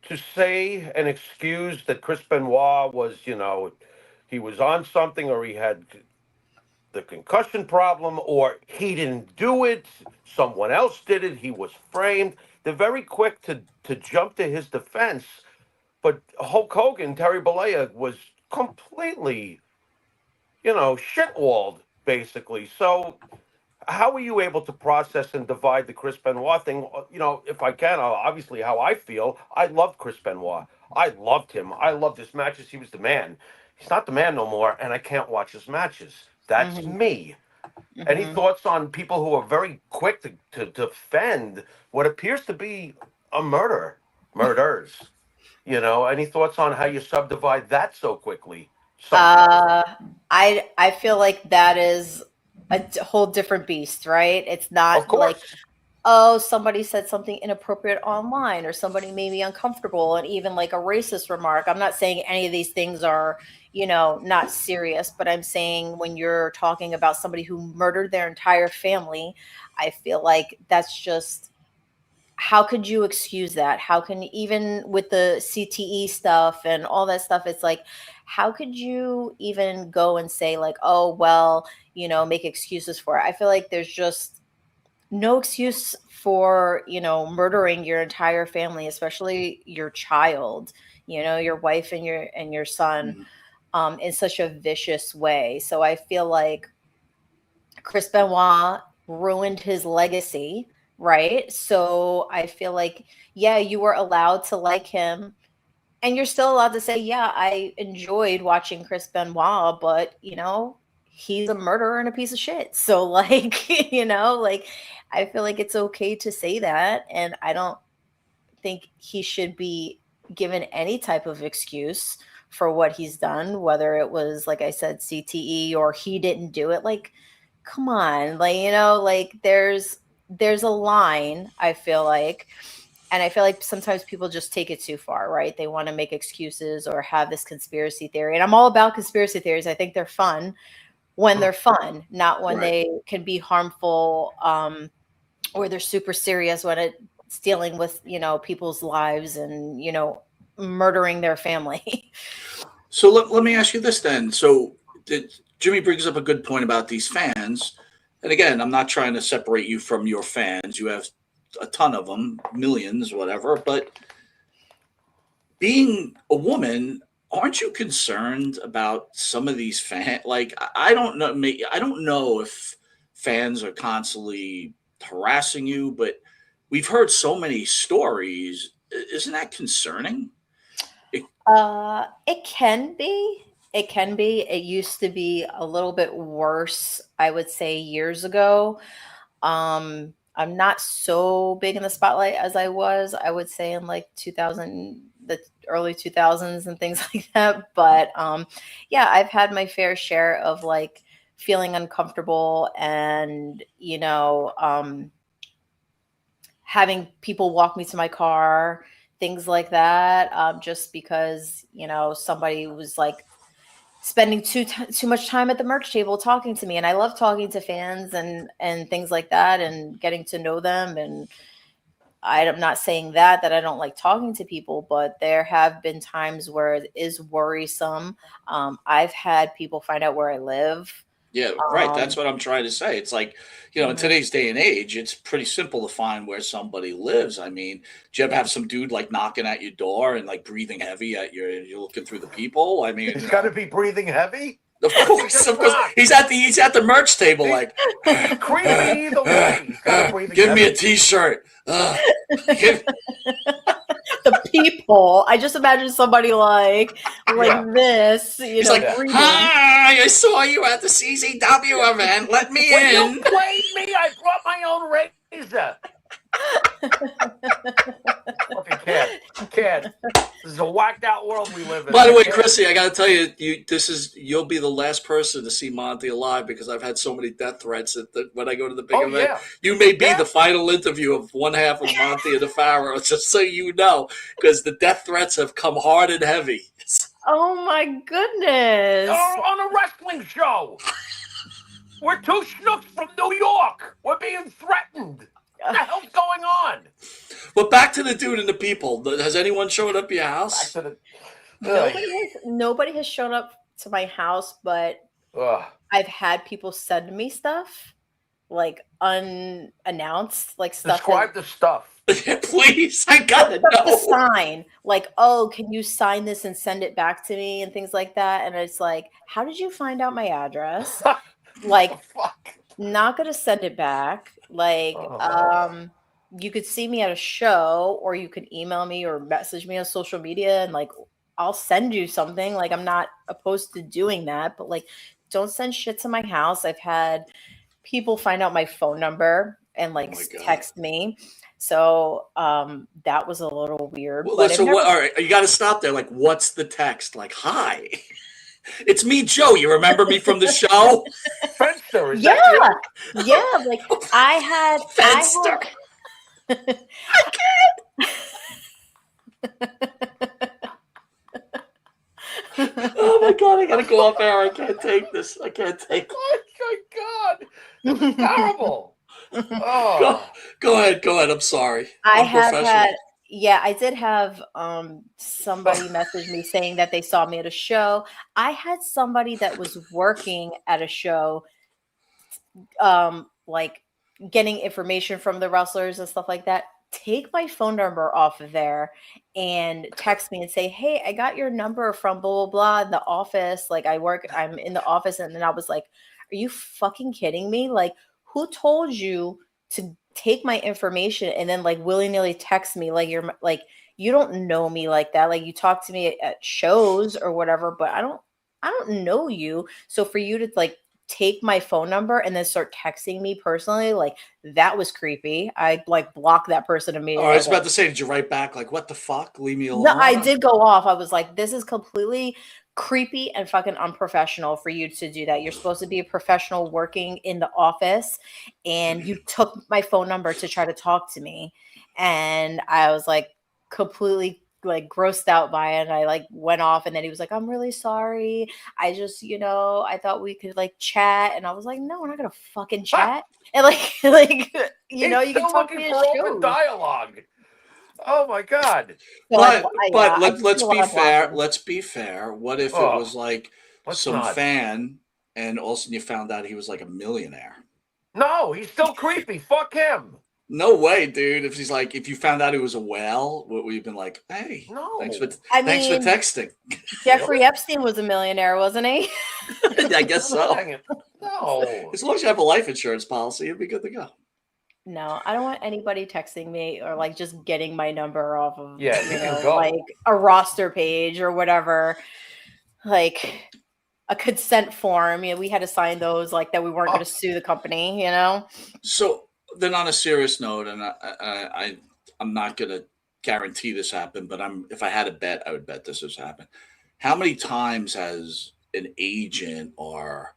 to say and excuse that Chris Benoit was, he was on something, or he had the concussion problem, or he didn't do it, someone else did it, he was framed. They're very quick to jump to his defense. But Hulk Hogan, Terry Bollea, was completely, shitwalled, basically. So how are you able to process and divide the Chris Benoit thing? If I can, obviously how I feel. I loved Chris Benoit. I loved him. I loved his matches. He was the man. He's not the man no more, and I can't watch his matches. That's me. Any thoughts on people who are very quick to defend what appears to be a murders? Any thoughts on how you subdivide that so quickly? I feel like that is a whole different beast, right? It's not Of course. like, oh, somebody said something inappropriate online, or somebody made me uncomfortable, and even like a racist remark. I'm not saying any of these things are, not serious, but I'm saying when you're talking about somebody who murdered their entire family, I feel like that's just, how could you excuse that? How can, even with the CTE stuff and all that stuff, it's like, how could you even go and say like, oh, well, make excuses for it? I feel like there's just no excuse for, murdering your entire family, especially your child, your wife and your son, in such a vicious way. So I feel like Chris Benoit ruined his legacy, right? So I feel like, yeah, you were allowed to like him, and you're still allowed to say, yeah, I enjoyed watching Chris Benoit, but he's a murderer and a piece of shit. So like, like I feel like it's okay to say that, and I don't think he should be given any type of excuse for what he's done, whether it was, like I said, CTE or he didn't do it. Like, come on, like, like there's a line, I feel like. And I feel like sometimes people just take it too far, right? They want to make excuses or have this conspiracy theory. And I'm all about conspiracy theories. I think they're fun when they're fun, not when Right. they can be harmful, or they're super serious when it's dealing with, people's lives and, murdering their family. So let me ask you this then. So Jimmy brings up a good point about these fans. And again, I'm not trying to separate you from your fans. You have a ton of them, millions, whatever. But being a woman, aren't you concerned about some of these fans? Like, I don't know. I don't know if fans are constantly harassing you, but we've heard so many stories. Isn't that concerning? It can be. It can be. It used to be a little bit worse, I would say, years ago. I'm not so big in the spotlight as I was, I would say, in like 2000, the early 2000s and things like that. But yeah, I've had my fair share of like feeling uncomfortable and, having people walk me to my car, things like that, just because, somebody was like spending too much time at the merch table talking to me. And I love talking to fans and things like that and getting to know them. And I'm not saying that I don't like talking to people, but there have been times where it is worrisome. I've had people find out where I live. Yeah, right. That's what I'm trying to say. It's like, in today's day and age, it's pretty simple to find where somebody lives. I mean, do you ever have some dude like knocking at your door and like breathing heavy at you're looking through the people? I mean, It's got to be breathing heavy. of course, he's at the merch table, like creepy either way. He's got to breathing give me heavy. a t-shirt. The people. I just imagine somebody like this, He's like, breathing. hi, I saw you at the CZW event. Let me When in. you played me, I brought my own razor. Fucking can't. This is a whacked out world we live in. By the way, Chrissy, I got to tell you, you'll be the last person to see Monty alive because I've had so many death threats that when I go to the big event, you may be the final interview of one half of Monty the Pharaoh, just so you know, because the death threats have come hard and heavy. Oh my goodness! On a wrestling show, we're two schnooks from New York. We're being threatened. What the hell's going on? But back to the dude and the people. Has anyone showed up at your house? Nobody has shown up to my house, but I've had people send me stuff like unannounced, like stuff. Describe the stuff. Please, I gotta know. To sign, like, oh, can you sign this and send it back to me and things like that. And it's like, how did you find out my address? Like, not gonna send it back. Like, you could see me at a show, or you could email me or message me on social media, and like, I'll send you something. Like, I'm not opposed to doing that, but like, don't send shit to my house. I've had people find out my phone number and like text me. So that was a little weird. Well, so all right, you got to stop there. Like, what's the text? Like, hi, it's me, Joe. You remember me from the show? Fenster, is yeah, that you? Yeah. Like I had Fenster. I can't. Oh my god, I gotta go off air. I can't take this. I can't take it. Oh my god, this is terrible. Oh. Go ahead. I'm sorry. I did have somebody message me saying that they saw me at a show. I had somebody that was working at a show, like getting information from the wrestlers and stuff like that, take my phone number off of there and text me and say, hey, I got your number from blah, blah, blah in the office. Like I'm in the office. And then I was like, Are you fucking kidding me? Like, who told you to take my information and then like willy-nilly text me like you're like, you don't know me like that. Like, you talk to me at shows or whatever, but I don't know you. So for you to like take my phone number and then start texting me personally, like, that was creepy. I like blocked that person immediately. I was about to say, did you write back like, what the fuck? Leave me alone? No, I did go off. I was like, this is completely creepy and fucking unprofessional for you to do that. You're supposed to be a professional working in the office, and you took my phone number to try to talk to me. And I was like completely like grossed out by it. And I like went off, and then he was like, I'm really sorry. I just, I thought we could like chat. And I was like, no, we're not gonna fucking chat. And like you He's can still talk looking to for open dialogue. Oh my God. But I let's feel be like fair. blocking. Let's be fair. What if it Oh, was like let's some not. fan, and all of a sudden you found out he was like a millionaire? No, he's still creepy. Fuck him. No way, dude. If you found out he was a whale, we've been like, hey, No. thanks for mean, texting. Jeffrey Epstein was a millionaire, wasn't he? I guess so. No. As long as you have a life insurance policy, you'll be good to go. No, I don't want anybody texting me or like just getting my number off of Yeah, you can go. like a roster page or whatever. Like a consent form. We had to sign those like that we weren't going to sue the company, So then on a serious note, and I'm not going to guarantee this happened, but if I had a bet, I would bet this has happened. How many times has an agent or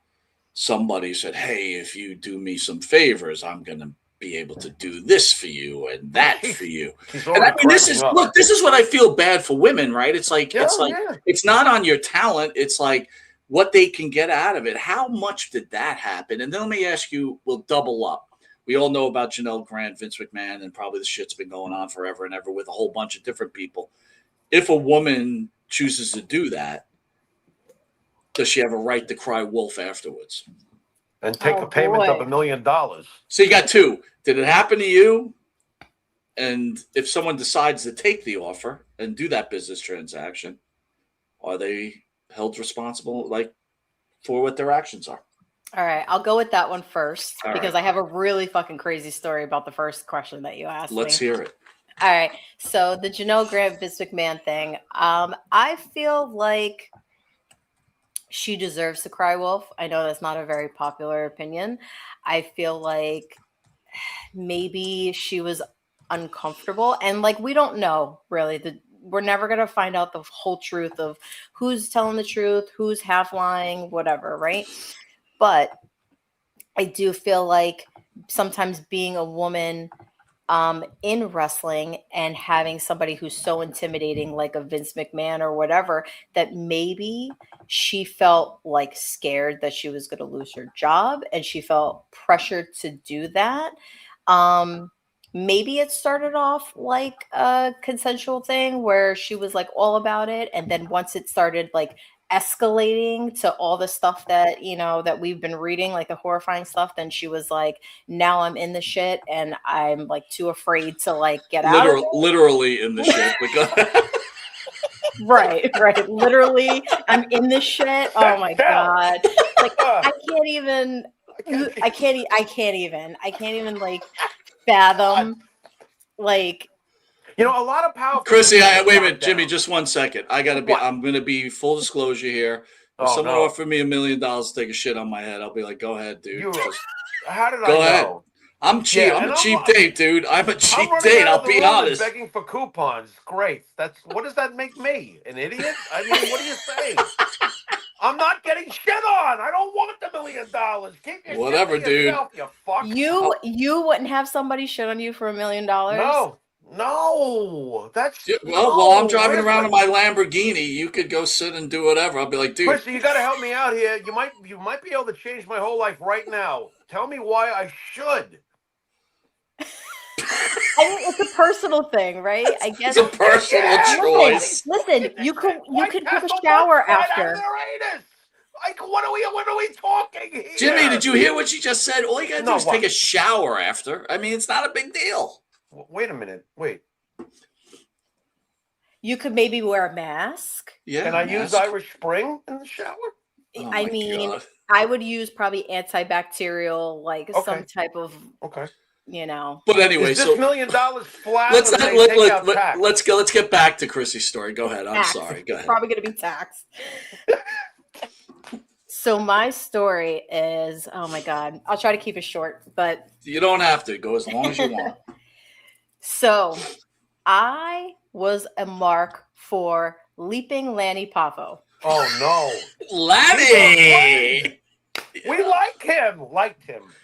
somebody said, hey, if you do me some favors, I'm going to be able to do this for you and that for you? And I mean, this is what I feel bad for women, right? It's like, it's not on your talent. It's like what they can get out of it. How much did that happen? And then let me ask you, we'll double up. We all know about Janelle Grant, Vince McMahon, and probably the shit's been going on forever and ever with a whole bunch of different people. If a woman chooses to do that, does she have a right to cry wolf afterwards? And take a payment of $1 million. So you got two. Did it happen to you? And if someone decides to take the offer and do that business transaction, are they held responsible for what their actions are? All right, I'll go with that one first because I have a really fucking crazy story about the first question that you asked. Let's hear it. All right, so the Janelle Grant Vince McMahon thing. I feel like she deserves to cry wolf. I know that's not a very popular opinion. I feel like maybe she was uncomfortable, and like we don't know really. We're never gonna find out the whole truth of who's telling the truth, who's half lying, whatever, right? But I do feel like sometimes being a woman in wrestling and having somebody who's so intimidating like a Vince McMahon or whatever, that maybe she felt like scared that she was going to lose her job and she felt pressured to do that. Maybe it started off like a consensual thing where she was like all about it. And then once it started like escalating to all the stuff that that we've been reading, like the horrifying stuff, then she was like, now I'm in the shit and I'm like too afraid to like get out of it. Literally in the shit. right literally I'm in this shit. Oh my god, like I can't even like fathom like a lot of powerful. Chrissy, wait a minute, Jimmy, just 1 second. I'm going to be full disclosure here. If someone offered me $1 million to take a shit on my head, I'll be like, go ahead, dude. How did go I ahead. know? I'm cheap. Yeah, I'm a cheap date, dude. I'm a cheap date. I'll be honest. Begging for coupons. Great. What does that make me? An idiot? I mean, what do you say? I'm not getting shit on. I don't want the $1 million. Keep your whatever, shit to dude. yourself, you fuck. You wouldn't have somebody shit on you for $1 million? No, that's while I'm driving around in my Lamborghini, you could go sit and do whatever. I'll be like, dude, Chrissy, you got to help me out here. You might be able to change my whole life right now. Tell me why I should. I mean, it's a personal thing, right? I guess it's a personal choice. Listen, you can take a shower after. Like, what are we talking here? Jimmy, did you hear what she just said? All you gotta do is take a shower after. I mean, it's not a big deal. Wait a minute. Wait. You could maybe wear a mask. Yeah. Can I use Irish Spring in the shower? I mean, I would use probably antibacterial, like some type of, Okay. you know. But anyway, Is this so $1 million flat? let's or do not, they take out tax? let's go. Let's get back to Chrissy's story. Go ahead. I'm Tax. sorry. Go ahead. Probably going to be taxed. So my story is, oh my God, I'll try to keep it short, but You don't have to go as long as you want. So I was a mark for Leaping Lanny Poffo. Oh no, Lanny! We liked him.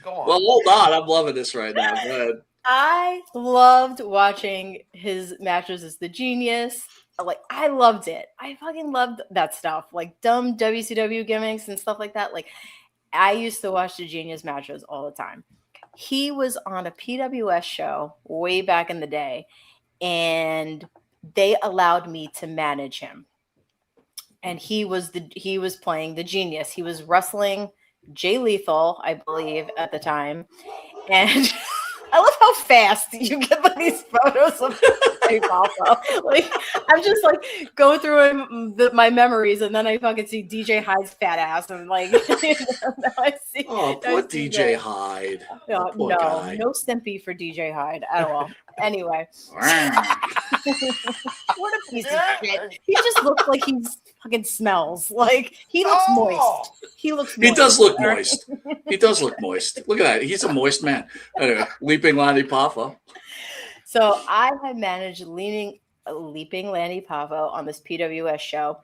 Go on. Well, hold on. I'm loving this right now. Go ahead. I loved watching his matches as the Genius. Like, I loved it. I fucking loved that stuff. Like dumb WCW gimmicks and stuff like that. Like, I used to watch the Genius matches all the time. He was on a PWS show way back in the day, and they allowed me to manage him. And he was playing the Genius. He was wrestling Jay Lethal, I believe, at the time. And I love how fast you get like these photos of Poffo. Like, I'm just like going through my memories, and then I fucking see DJ Hyde's fat ass, and like, now I see. Oh, poor DJ Hyde. No, Poor guy. no sympathy for DJ Hyde at all. Anyway, what a piece of shit. He just looks like he fucking smells. Like, he looks moist. He looks moist. He does look moist. He does look moist. Look at that. He's a moist man. Anyway, Leaping Lanny Poffo. So I had managed Leaping Lanny Poffo on this PWS show.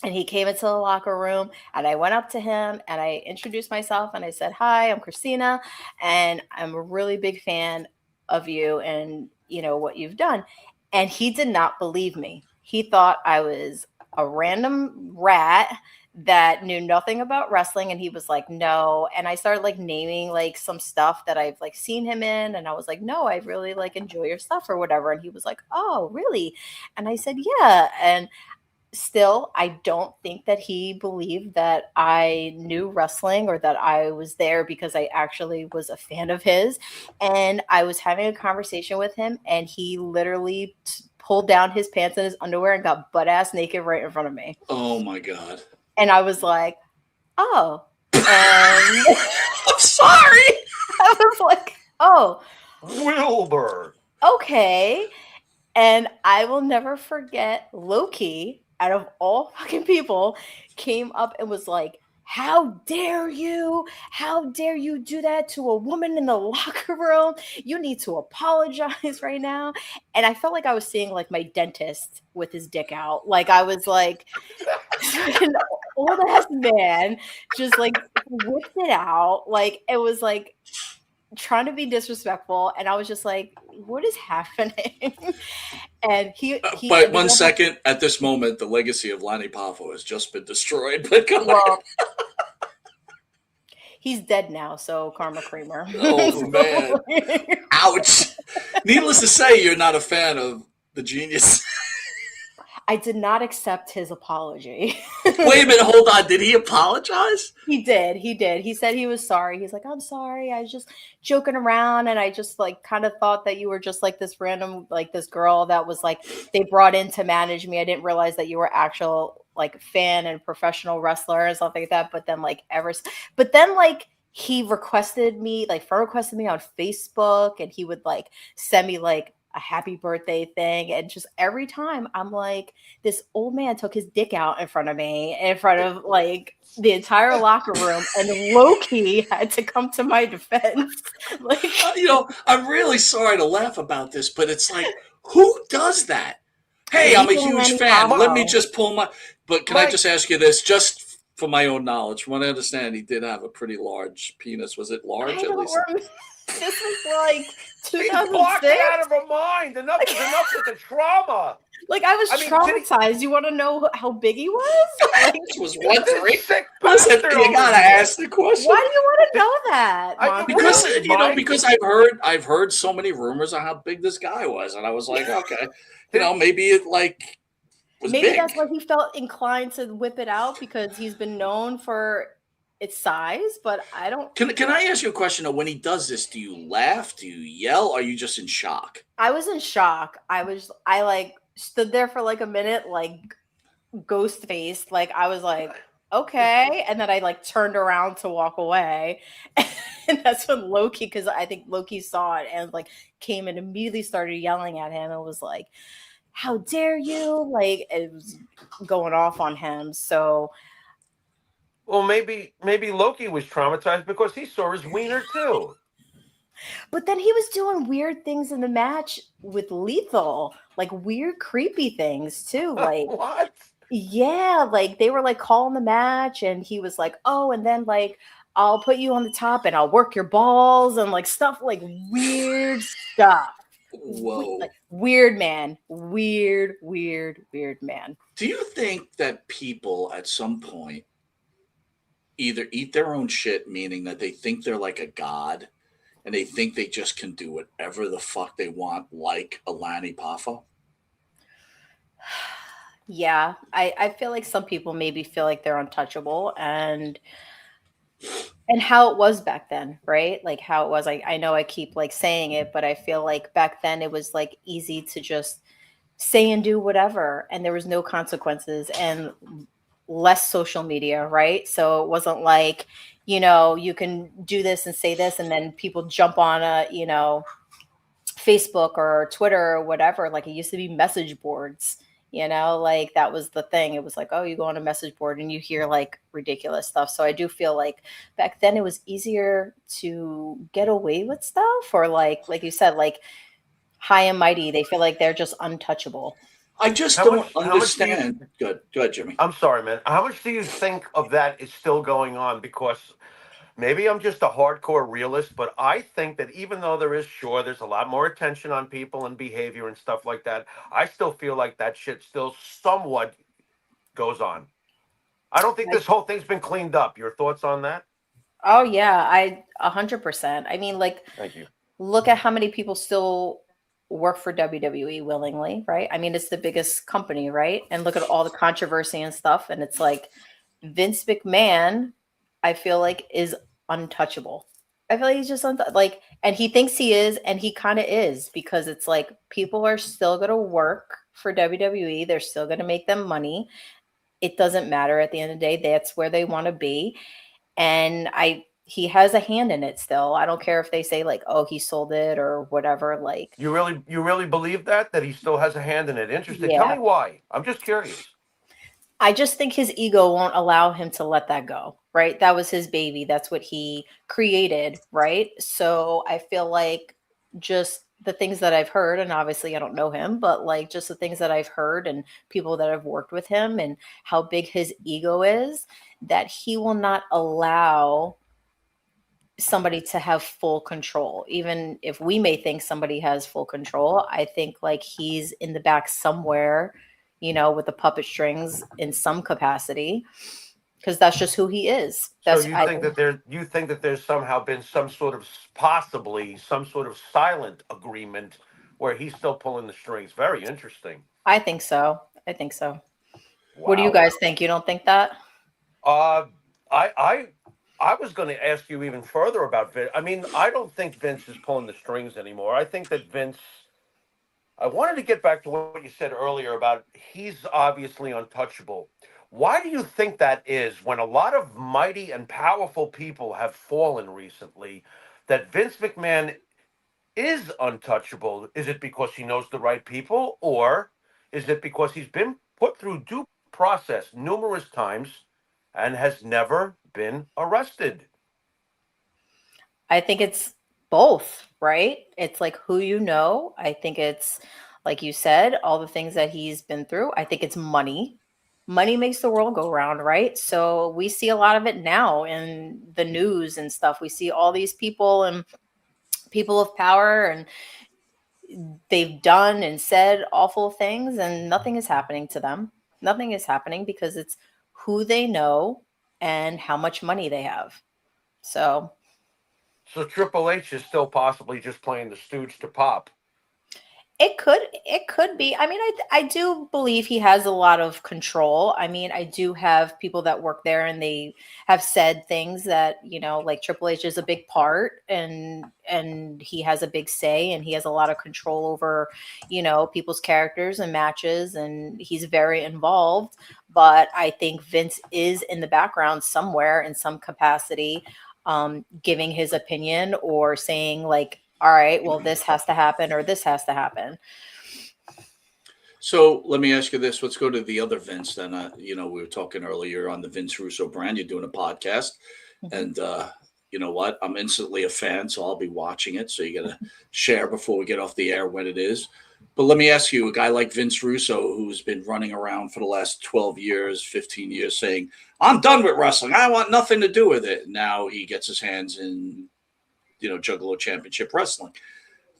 And he came into the locker room, and I went up to him and I introduced myself and I said, "Hi, I'm Christina, and I'm a really big fan of you and, you know, what you've done." And he did not believe me. He thought I was a random rat that knew nothing about wrestling. And he was like, "No." And I started like naming like some stuff that I've like seen him in. And I was like, "No, I really like enjoy your stuff," or whatever. And he was like, "Oh, really?" And I said, "Yeah." And still, I don't think that he believed that I knew wrestling or that I was there because I actually was a fan of his. And I was having a conversation with him, and he literally pulled down his pants and his underwear and got butt ass naked right in front of me. Oh my God. And I was like, "Oh." And I'm sorry. I was like, "Oh, Wilbur." Okay." And I will never forget, Loki, out of all fucking people, came up and was like, "How dare you? How dare you do that to a woman in the locker room? You need to apologize right now." And I felt like I was seeing like my dentist with his dick out. Like, I was like, an old ass man just like whipped it out. Like, it was like trying to be disrespectful, and I was just like, "What is happening?" And he but 1 second, at this moment, the legacy of Lanny Poffo has just been destroyed. But well, he's dead now, so karma creamer. Oh man. Ouch. Needless to say, you're not a fan of the Genius. I did not accept his apology. Wait a minute, hold on. Did he apologize? He did. He said he was sorry. He's like, "I'm sorry. I was just joking around, and I just like kind of thought that you were just like this random, like this girl that was like they brought in to manage me. I didn't realize that you were actual like fan and professional wrestler and stuff like that." But then like he requested me, like friend requested me on Facebook, and he would like send me like a happy birthday thing. And just every time I'm like, this old man took his dick out in front of me, in front of like the entire locker room, and Loki had to come to my defense. Like, you know, I'm really sorry to laugh about this, but it's like, who does that? Hey, I'm a huge fan. Let me just pull my. But can I just ask you this, just for my own knowledge? From what I understand, he did have a pretty large penis. Was it large at least? This was like 2006. Blocked it out of her mind. Enough is enough with the trauma. Like, I was traumatized. You want to know how big he was? Like, this was 1-3. Listen, you gotta ask the question. Why do you want to know that? Because I've heard so many rumors on how big this guy was, and I was like, okay, maybe it like was maybe big. That's why he felt inclined to whip it out, because he's been known for its size. But I don't. Can I ask you a question though? When he does this, do you laugh? Do you yell? Or are you just in shock? I was in shock. I like stood there for like a minute, like ghost faced. Like, I was like, okay. And then I like turned around to walk away. And that's when Loki, because I think Loki saw it and like came and immediately started yelling at him and was like, how dare you? Like it was going off on him. So, Well, maybe Loki was traumatized because he saw his wiener too. but then he was doing weird things in the match with Lethal, like weird, creepy things too. Like, What? yeah, like they were like calling the match, and he was like, "Oh, and then like I'll put you on the top, and I'll work your balls, and like stuff like weird stuff." Whoa. Like weird man, weird man. Do you think that people at some point either eat their own shit, meaning that they think they're like a god and they think they just can do whatever the fuck they want, like Alani Paffa? Yeah, I feel like some people maybe feel like they're untouchable, and how it was back then, right? Like how it was. I know I keep like saying it, but I feel like back then it was like easy to just say and do whatever, and there was no consequences and less social media, right? So it wasn't like, you can do this and say this, and then people jump on a, Facebook or Twitter or whatever. Like it used to be message boards, like that was the thing. It was like, oh, you go on a message board and you hear like ridiculous stuff. So I do feel like back then it was easier to get away with stuff, or like you said, like high and mighty, they feel like they're just untouchable. I just How don't much? How much do you? understand. Good, Jimmy. I'm sorry, man. How much do you think of that is still going on? Because maybe I'm just a hardcore realist, but I think that even though there's a lot more attention on people and behavior and stuff like that, I still feel like that shit still somewhat goes on. I don't think Like, this whole thing's been cleaned up. Your thoughts on that? oh yeah, 100%. I mean, like, Thank you. look at how many people still work for WWE willingly, right? I mean, it's the biggest company, right? And look at all the controversy and stuff. And it's like Vince McMahon, I feel like, is untouchable. I feel like he's just like, and he thinks he is, and he kind of is, because it's like people are still going to work for WWE. They're still going to make them money. It doesn't matter at the end of the day. That's where they want to be. And he has a hand in it still. I don't care if they say like, oh, he sold it or whatever. Like, You really believe that he still has a hand in it? Interesting. Tell yeah, me why. I'm just curious. I just think his ego won't allow him to let that go, right? That was his baby. That's what he created, right? So I feel like just the things that I've heard, and obviously I don't know him, but like just the things that I've heard and people that have worked with him and how big his ego is, that he will not allow somebody to have full control. Even if we may think somebody has full control, I think like he's in the back somewhere, with the puppet strings in some capacity, because that's just who he is. So That's you I think that there's somehow been some sort of possibly some sort of silent agreement where he's still pulling the strings. Very interesting. I think so. I think so. What do you Wow. guys think? You don't think that? Uh, I I I was going to ask you even further about Vince. I mean, I don't think Vince is pulling the strings anymore. I think that Vince. I wanted to get back to what you said earlier about he's obviously untouchable. Why do you think that is when a lot of mighty and powerful people have fallen recently, that Vince McMahon is untouchable? Is it because he knows the right people, or is it because he's been put through due process numerous times and has never been arrested? I think it's both, right? It's like who you know. I think it's like you said, all the things that he's been through. I think it's money. Money makes the world go round, right? So we see a lot of it now in the news and stuff. We see all these people and people of power, and they've done and said awful things, and nothing is happening to them. Nothing is happening because it's who they know and how much money they have. So So Triple H is still possibly just playing the stooge to Pop. It could be. I mean, I do believe he has a lot of control. I mean, I do have people that work there and they have said things that, like Triple H is a big part and he has a big say and he has a lot of control over, people's characters and matches and he's very involved. But I think Vince is in the background somewhere in some capacity, giving his opinion or saying like, all right, well, this has to happen or this has to happen. So let me ask you this. Let's go to the other Vince then. We were talking earlier on the Vince Russo brand. You're doing a podcast. And you know what? I'm instantly a fan, so I'll be watching it. So you got to share before we get off the air when it is. But let me ask you, a guy like Vince Russo, who's been running around for the last 12 years, 15 years saying, I'm done with wrestling. I want nothing to do with it. Now he gets his hands in Juggalo Championship Wrestling.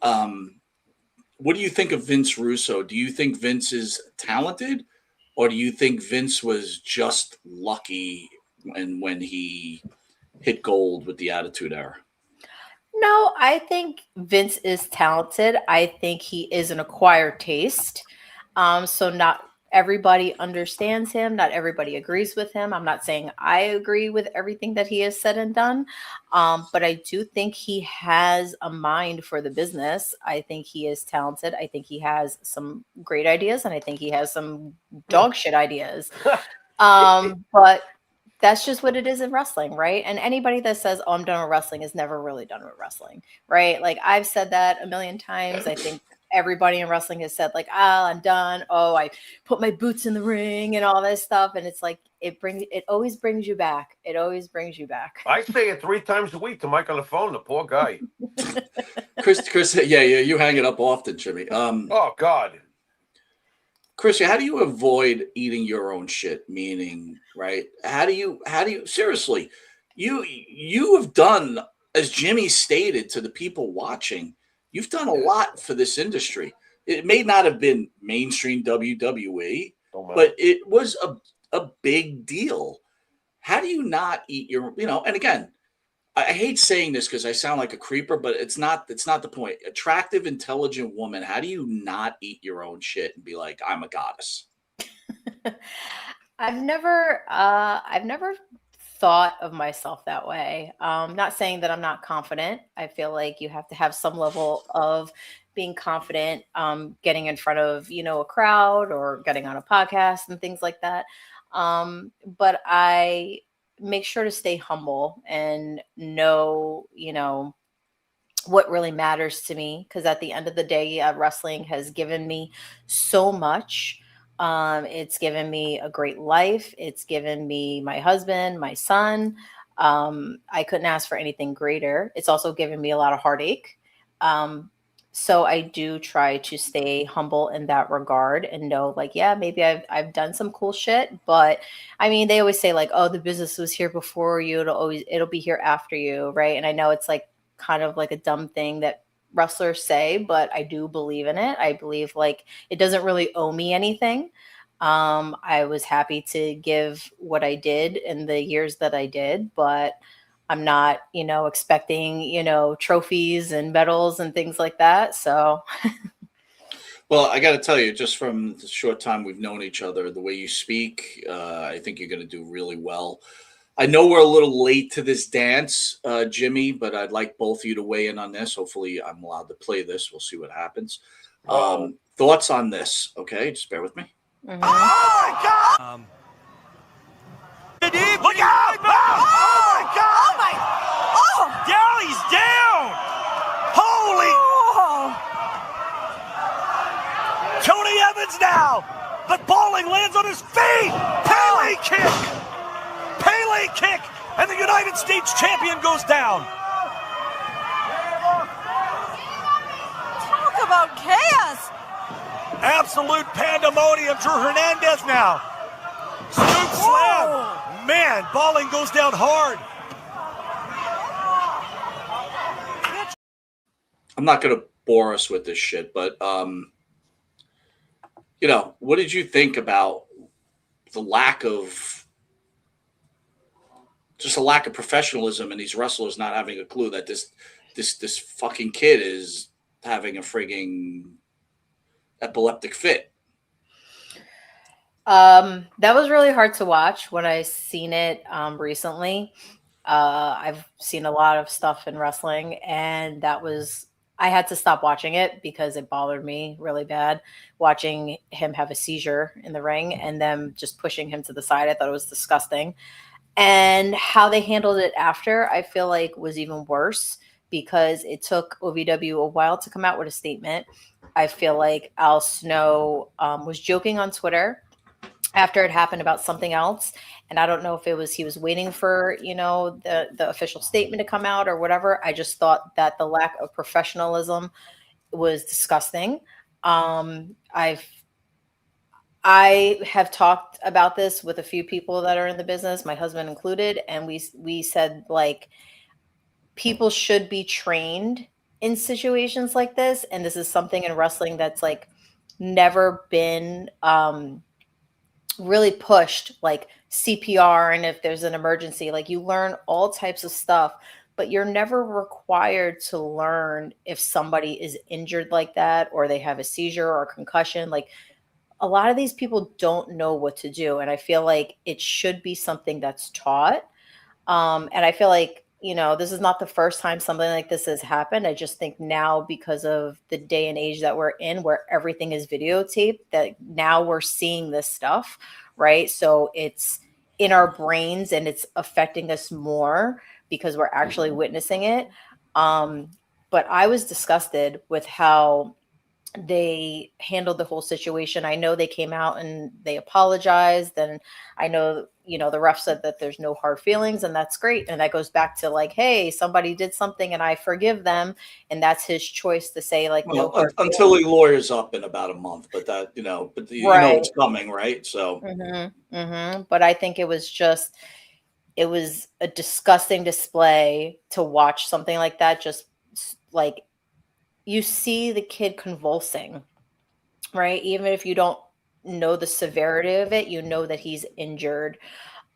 What do you think of Vince Russo? Do you think Vince is talented, or do you think Vince was just lucky when he hit gold with the Attitude Era? No, I think Vince is talented. I think he is an acquired taste. So not everybody understands him. Not everybody agrees with him. I'm not saying I agree with everything that he has said and done. But I do think he has a mind for the business. I think he is talented. I think he has some great ideas and I think he has some dog shit ideas. But that's just what it is in wrestling, right? And anybody that says, oh, I'm done with wrestling is never really done with wrestling, right? Like I've said that a million times. I think everybody in wrestling has said like, I'm done. Oh, I put my boots in the ring and all this stuff. And it's like, it always brings you back. It always brings you back. I say it 3 times a week to Mike on the phone, the poor guy. Chris, yeah, you hang it up often, Jimmy. Oh God. Chrissy, how do you avoid eating your own shit? Meaning, right? How do you seriously? You have done, as Jimmy stated to the people watching, you've done a lot for this industry. It may not have been mainstream WWE, but it was a big deal. How do you not eat your, and again, I hate saying this because I sound like a creeper, but it's not the point. Attractive, intelligent woman, how do you not eat your own shit and be like, I'm a goddess? I've never thought of myself that way. Not saying that I'm not confident. I feel like you have to have some level of being confident, getting in front of, a crowd or getting on a podcast and things like that. But I make sure to stay humble and know, what really matters to me. Because at the end of the day, wrestling has given me so much. It's given me a great life. It's given me my husband, my son. I couldn't ask for anything greater. It's also given me a lot of heartache. So I do try to stay humble in that regard and know like, yeah, maybe I've done some cool shit, but I mean, they always say like, oh, the business was here before you. It'll be here after you. Right. And I know it's like kind of like a dumb thing that wrestlers say, but I do believe in it. I believe like it doesn't really owe me anything. I was happy to give what I did in the years that I did, but I'm not, expecting, trophies and medals and things like that. So. Well, I got to tell you, just from the short time we've known each other, the way you speak, I think you're going to do really well. I know we're a little late to this dance, Jimmy, but I'd like both of you to weigh in on this. Hopefully I'm allowed to play this. We'll see what happens. Thoughts on this? Okay, just bear with me. Mm-hmm. Oh my God! Look out! Oh my God! Oh my! Oh! Down! He's down! Holy! Oh. Tony Evans now, but Balling lands on his feet. Pele kick! Pele kick, and the United States champion goes down. Talk about chaos! Absolute pandemonium. Drew Hernandez now. Scoop slam. Man, Balling goes down hard. I'm not going to bore us with this shit, but, what did you think about the lack of professionalism and these wrestlers not having a clue that this fucking kid is having a frigging epileptic fit? That was really hard to watch when I seen it recently. I've seen a lot of stuff in wrestling, and I had to stop watching it because it bothered me really bad watching him have a seizure in the ring and them just pushing him to the side. I thought it was disgusting. And how they handled it after, I feel like was even worse because it took OVW a while to come out with a statement. I feel like Al Snow was joking on Twitter after it happened about something else, and I don't know if it was he was waiting for the official statement to come out or whatever. I just thought that the lack of professionalism was disgusting. I have talked about this with a few people that are in the business, my husband included, and we said, like, people should be trained in situations like this, and this is something in wrestling that's like never been really pushed, like CPR, and if there's an emergency, like you learn all types of stuff, but you're never required to learn if somebody is injured like that or they have a seizure or concussion. Like, a lot of these people don't know what to do, and I feel like it should be something that's taught. And I feel like, this is not the first time something like this has happened. I just think now, because of the day and age that we're in, where everything is videotaped, that now we're seeing this stuff, right? So it's in our brains and it's affecting us more because we're actually witnessing it. But I was disgusted with how they handled the whole situation. I know they came out and they apologized, and I know, the ref said that there's no hard feelings, and that's great. And that goes back to, like, hey, somebody did something and I forgive them, and that's his choice to say, like, no Well, hard until feelings. he lawyers up in about a month, but that Right. it's coming, right? So But I think it was a disgusting display to watch something like that. Just like, you see the kid convulsing, right? Even if you don't know the severity of it, you know that he's injured.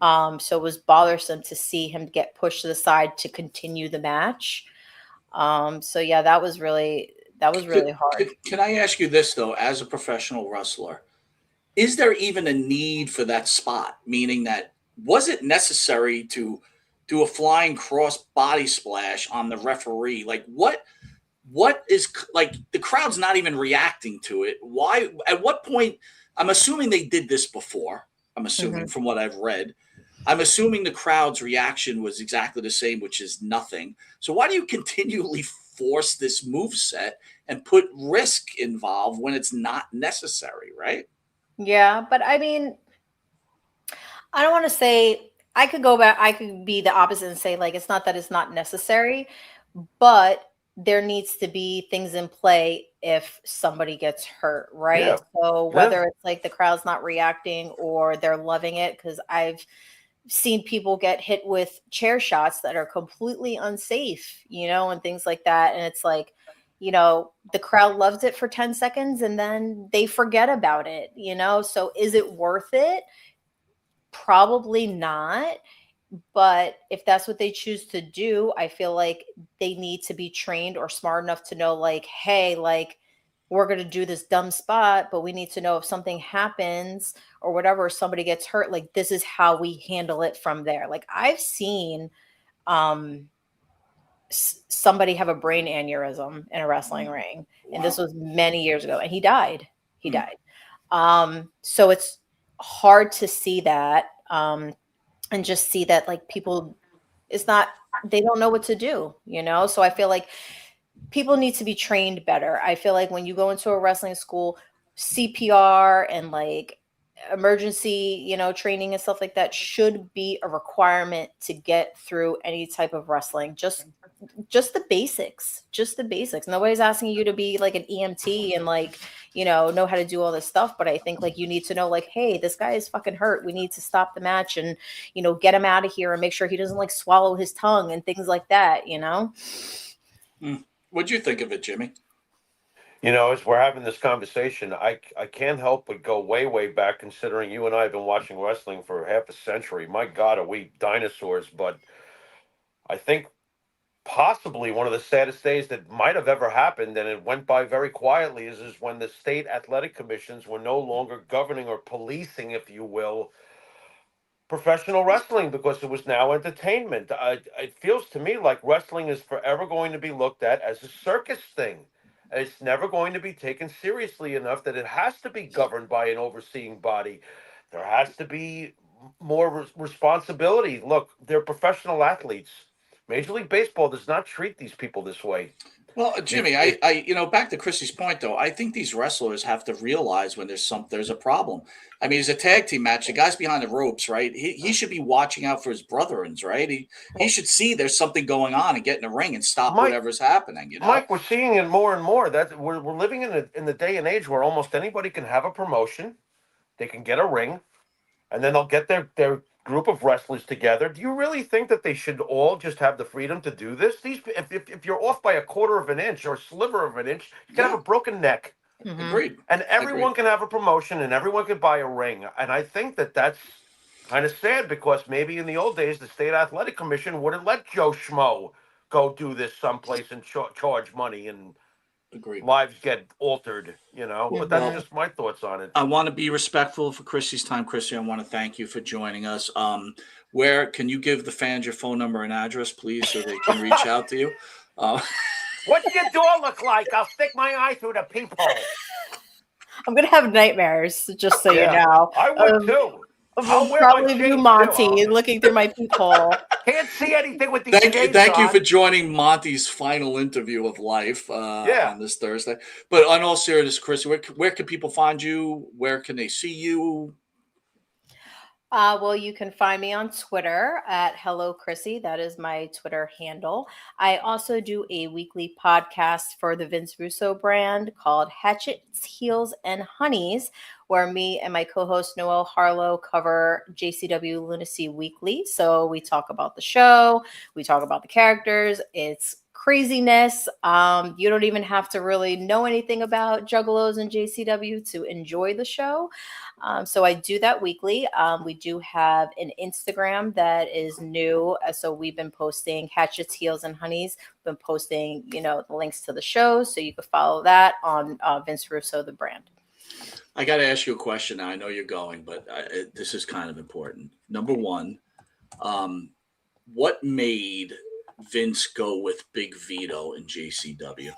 So it was bothersome to see him get pushed to the side to continue the match. So yeah, that was really hard. can I ask you this though, as a professional wrestler? Is there even a need for that spot? Meaning that, was it necessary to do a flying cross body splash on the referee? Like, what is, like, the crowd's not even reacting to it? Why? At what point? I'm assuming they did this before. I'm assuming, Mhm. from what I've read. I'm assuming the crowd's reaction was exactly the same, which is nothing. So why do you continually force this move set and put risk involved when it's not necessary, right? Yeah, but I mean, I don't want to say, I could go back, I could be the opposite and say, like, it's not that it's not necessary, but there needs to be things in play if somebody gets hurt, right? Yeah. So Yeah. whether it's like the crowd's not reacting or they're loving it, because I've seen people get hit with chair shots that are completely unsafe, and things like that. And it's like, the crowd loves it for 10 seconds and then they forget about it. So is it worth it? Probably not. But if that's what they choose to do, I feel like they need to be trained or smart enough to know, like, hey, like, we're going to do this dumb spot, but we need to know if something happens or whatever, or somebody gets hurt, like, this is how we handle it from there. Like, I've seen um somebody have a brain aneurysm in a wrestling ring, and this Wow. was many years ago, and he died. He Hmm. died. So it's hard to see that, and just see that, like, people, it's not, they don't know what to do. So I feel like people need to be trained better. I feel like when you go into a wrestling school, CPR and, like, emergency, training and stuff like that should be a requirement to get through any type of wrestling. Just the basics. Just the basics. Nobody's asking you to be like an EMT and, like, know how to do all this stuff, but I think, like, you need to know, like, hey, this guy is fucking hurt. We need to stop the match and, get him out of here and make sure he doesn't, like, swallow his tongue and things like that. Hmm. What'd you think of it, Jimmy? As we're having this conversation, I can't help but go way, way back, considering you and I have been watching wrestling for half a century. My God, are we dinosaurs? But I think possibly one of the saddest days that might have ever happened, and it went by very quietly, is when the state athletic commissions were no longer governing or policing, if you will, professional wrestling, because it was now entertainment. It feels to me like wrestling is forever going to be looked at as a circus thing. It's never going to be taken seriously enough that it has to be governed by an overseeing body. There has to be more responsibility. Look, they're professional athletes. Major League Baseball does not treat these people this way. Well, Jimmy, back to Chrissy's point though. I think these wrestlers have to realize when there's a problem. I mean, it's a tag team match. The guy's behind the ropes, right? He should be watching out for his brethrens, right? He should see there's something going on and get in the ring and stop whatever's happening. Mike, we're seeing it more and more. That we're living in the day and age where almost anybody can have a promotion. They can get a ring, and then they'll get their group of wrestlers together. Do you really think that they should all just have the freedom to do this? If you're off by a quarter of an inch or a sliver of an inch, you can have a broken neck. Mm-hmm. Agreed. And everyone can have a promotion, and everyone can buy a ring. And I think that that's kind of sad, because maybe in the old days, the state athletic commission wouldn't let Joe Schmo go do this someplace and charge money, and Agreed. lives get altered, but that's Well, just my thoughts on it. I want to be respectful for Chrissy's time. Chrissy, I want to thank you for joining us. Where can you give the fans your phone number and address, please, so they can reach out to you? What's your door look like? I'll stick my eye through the peephole. I'm gonna have nightmares, just so you know. I would too. I'll probably view Monty looking through my peephole. Can't see anything with these. Thank you for joining Monty's final interview of life on this Thursday. But on all seriousness, Chrissy, where can people find you? Where can they see you? Well, you can find me on Twitter at Hello Chrissy. That is my Twitter handle. I also do a weekly podcast for the Vince Russo brand called Hatchets, Heels, and Honeys, where me and my co-host Noel Harlow cover JCW Lunacy Weekly. So we talk about the show, we talk about the characters. It's craziness. You don't even have to really know anything about Juggalos and JCW to enjoy the show. So I do that weekly. We do have an Instagram that is new. So we've been posting Hatchets, Heels, and Honeys. We've been posting, the links to the shows. So you can follow that on Vince Russo, the brand. I got to ask you a question now. I know you're going, but this is kind of important. Number one, what made Vince go with Big Vito in JCW?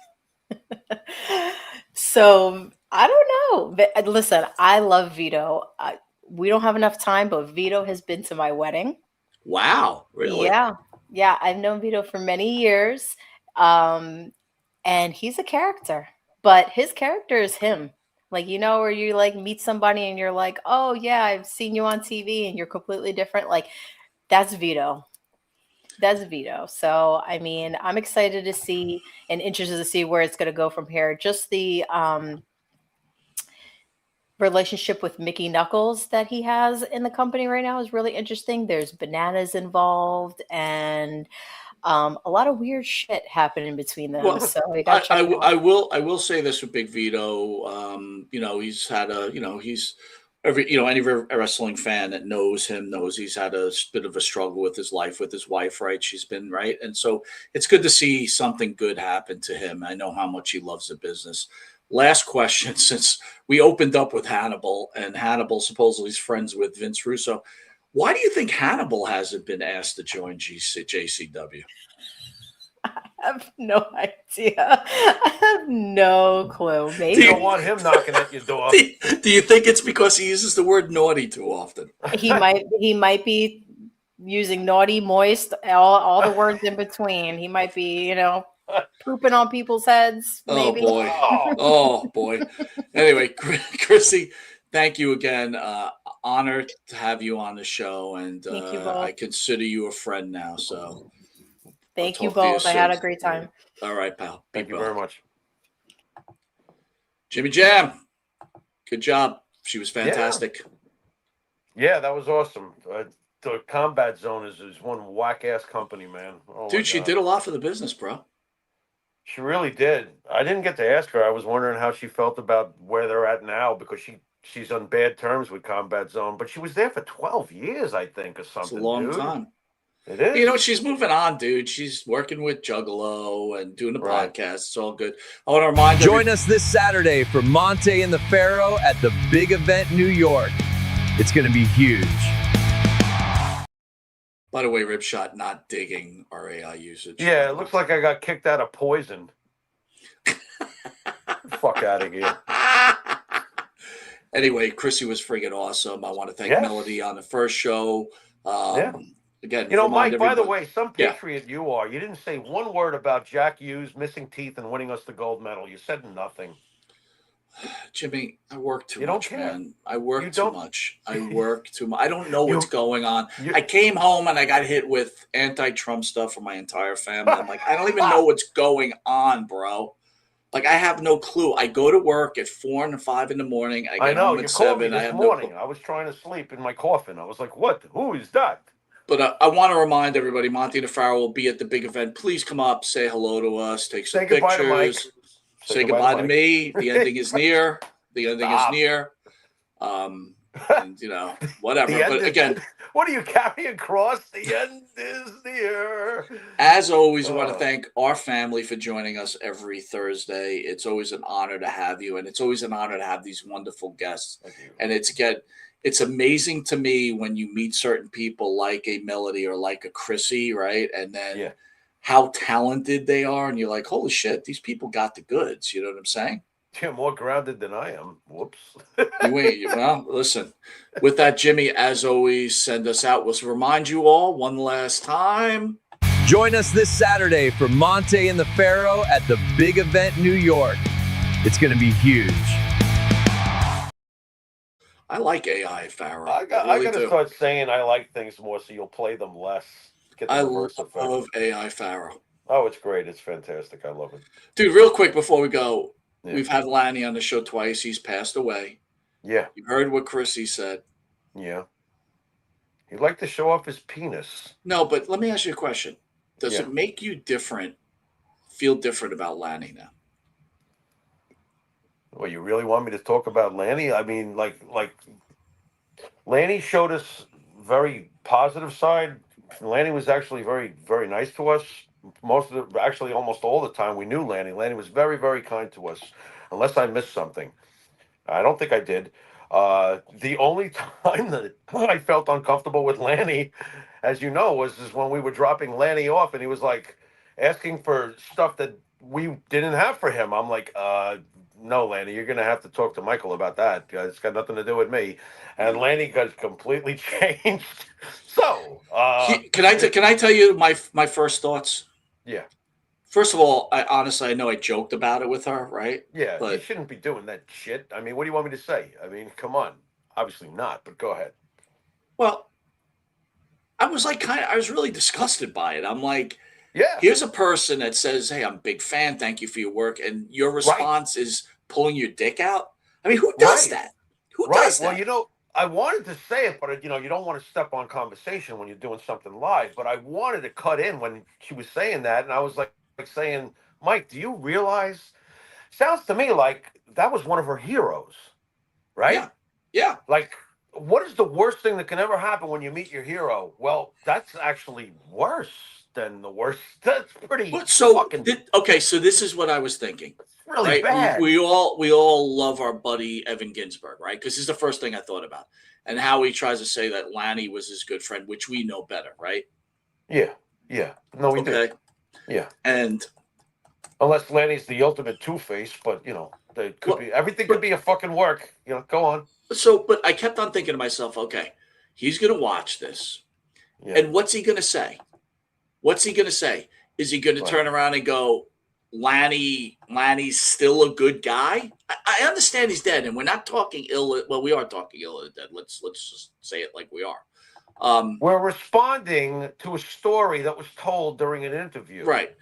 So I don't know. Listen, I love Vito. We don't have enough time, but Vito has been to my wedding. Wow, really? Yeah. I've known Vito for many years, and he's a character. But his character is him. Like, where you meet somebody and you're like, oh yeah, I've seen you on TV, and you're completely different. Like, that's Vito. That's Vito. So, I mean, I'm excited to see and interested to see where it's going to go from here. Just the relationship with Mickey Knuckles that he has in the company right now is really interesting. There's bananas involved and a lot of weird shit happening between them. Well, so I will say this with Big Vito. He's had he's any wrestling fan that knows him knows he's had a bit of a struggle with his life with his wife, right? She's been right. And so it's good to see something good happen to him. I know how much he loves the business. Last question, since we opened up with Hannibal, and Hannibal supposedly is friends with Vince Russo. Why do you think Hannibal hasn't been asked to join JCW? I have no idea. I have no clue. Maybe you don't want him knocking at your door. Do you think it's because he uses the word naughty too often? He might be using naughty, moist, all the words in between. He might be, pooping on people's heads. Maybe. Oh boy. Anyway, Chrissy, thank you again. Honored to have you on the show, and thank you both. I consider you a friend now. So thank you both. I had a great time. All right, pal. Thank you very much. Jimmy Jam, good job. She was fantastic. Yeah, that was awesome. The Combat Zone is one whack-ass company, man. Oh, dude, she did a lot for the business, bro. She really did. I didn't get to ask her. I was wondering how she felt about where they're at now, because she's on bad terms with Combat Zone, but she was there for 12 years, I think, or something. It's a long time. It is. You know, she's moving on, dude. She's working with Juggalo and doing the Right. podcast. It's all good. I want to remind Join us this Saturday for Monte and the Pharaoh at the Big Event New York. It's going to be huge. By the way, Ripshot not digging our AI usage. Yeah, it looks like I got kicked out of Poison. Fuck out of here. Anyway, Chrissy was friggin' awesome. I want to thank Yes. Melody on the first show. Yeah. Again, You know, remind Mike, by the everybody- way, some Yeah. patriot you are. You didn't say one word about Jack Hughes missing teeth and winning us the gold medal. You said nothing. Jimmy, I work too You don't much, care. man. I work You too don't- much. I work too much. I don't know what's You- going on. you- I came home and I got hit with anti-Trump stuff from my entire family. I'm like, I don't even know what's going on, bro. Like, I have no clue. I go to work at 4 and 5 in the morning. I I get know. home You at called me 7. I this have morning. no clue. I was trying to sleep in my coffin. I was like, what? Who is that? But I want to remind everybody, Monte the Pharaoh will be at the big event. Please come up, say hello to us, take some Say goodbye to Mike. pictures. Say goodbye to Mike. me. The ending is near. The ending is Stop. near. And, you know, whatever. The end But is- again, what are you carrying across? The end is near. as always, I want to Oh. thank our family for joining us every Thursday. It's always an honor to have you, and it's always an honor to have these wonderful guests. Thank you. And it's amazing to me when you meet certain people like a Melody or like a Chrissy, right? And then Yeah. how talented they are, and you're like, holy shit, these people got the goods. You know what I'm saying? You're more grounded than I am. Whoops. You ain't. Well, listen. With that, Jimmy, as always, send us out. We'll remind you all one last time. Join us this Saturday for Monte and the Pharaoh at the Big Event New York. It's going to be huge. I like AI Pharaoh. I got really to do. start saying I like things more so you'll play them less. Get the I reverse effect. love AI Pharaoh. Oh, it's great. It's fantastic. I love it. Dude, real quick before we go, Yeah. we've had Lanny on the show twice. He's passed away. Yeah. You heard what Chrissy said. Yeah. He'd like to show off his penis. No, but let me ask you a question. Does Yeah. it make you feel different about Lanny now? Well, you really want me to talk about Lanny? I mean, like Lanny showed us very positive side. Lanny was actually very, very nice to us. Actually, almost all the time we knew Lanny. Lanny was very, very kind to us, unless I missed something. I don't think I did. The only time that I felt uncomfortable with Lanny, as you know, is when we were dropping Lanny off and he was like asking for stuff that we didn't have for him. I'm like, no, Lanny, you're going to have to talk to Michael about that. It's got nothing to do with me. And Lanny got completely changed. So, Can I tell you my first thoughts? yeah. First of all, I know I joked about it with her, right? Yeah, But- you shouldn't be doing that shit. I mean, what do you want me to say? I mean, come on. Obviously not, but go ahead. Well, I was really disgusted by it. I'm like, Yeah. here's a person that says, "Hey, I'm a big fan. Thank you for your work," and your response is pulling your dick out. I mean, who does Right. that? Who Right. does that? Well, you know, I wanted to say it, but you know, you don't want to step on conversation when you're doing something live. But I wanted to cut in when she was saying that, and I was like saying, Mike, do you realize? Sounds to me like that was one of her heroes, right? Yeah. Yeah. Like, what is the worst thing that can ever happen when you meet your hero? Well, that's actually worse than the worst. That's pretty But so fucking okay, so this is what I was thinking. really Right? bad. We all love our buddy Evan Ginsberg, right? Because this is the first thing I thought about, and how he tries to say that Lanny was his good friend, which we know better, right? Yeah. No, we do. Okay. Yeah. And Unless Lanny's the ultimate two-face, but you know, they could be everything could be a fucking work. You know, go on. but I kept on thinking to myself, okay, he's gonna watch this, Yeah. and what's he gonna say? What's he gonna say? Is he gonna Right. turn around and go, Lanny's still a good guy? I understand he's dead, and we're not talking ill. Well, we are talking ill of the dead. Let's just say it like we are. We're responding to a story that was told during an interview. Right.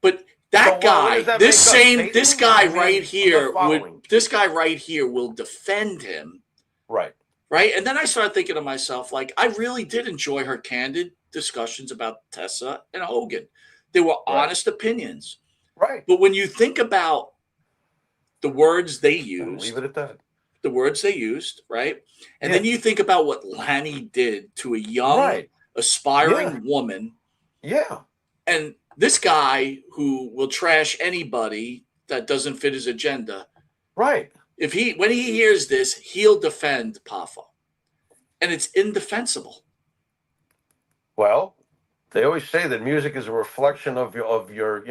But that So what guy, does that this make us? this Satan? guy I mean, right I'm here not following. this guy right here will defend him. Right. Right. And then I started thinking to myself, like, I really did enjoy her candid discussions about Tessa and Hogan. They were honest opinions. Right. But when you think about the words they And used, leave it at that. the words they used, right? And Yeah. then you think about what Lanny did to a young Right. aspiring woman. Yeah. And this guy who will trash anybody that doesn't fit his agenda. Right. When he hears this, he'll defend Pafo. And it's indefensible. Well, they always say that music is a reflection of your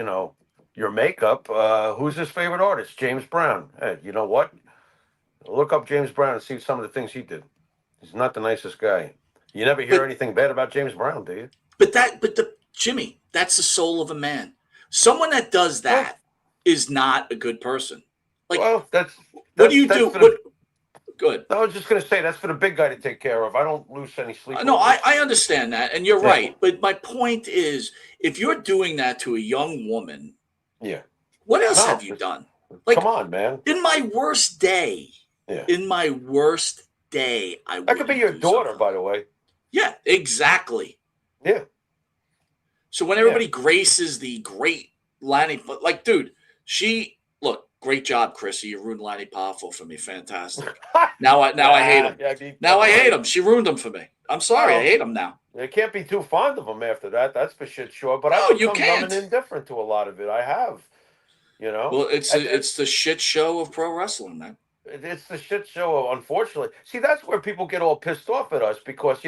your makeup. Who's his favorite artist? James Brown. Hey, you know what? Look up James Brown and see some of the things he did. He's not the nicest guy. You never hear anything bad about James Brown, do you? Jimmy, that's the soul of a man. Someone that does that is not a good person. Like, well, that's what do you do? Good. I was just going to say that's for the big guy to take care of. I don't lose any sleep. No, I understand that, and you're right. But my point is, if you're doing that to a young woman, what else have you done? Like, come on, man. In my worst day, I that could be your daughter, by the way. Yeah, exactly. Yeah. So when everybody graces the great Lanny, like, dude, great job, Chrissy. You ruined Lanny Powerful for me. Fantastic. Now I hate him. I hate him. She ruined him for me. I'm sorry. I hate him now. You can't be too fond of him after that. That's for shit sure. But I've become dumb and indifferent to a lot of it. I have. You know. Well, it's the shit show of pro wrestling, man. It's the shit show, unfortunately. See, that's where people get all pissed off at us because,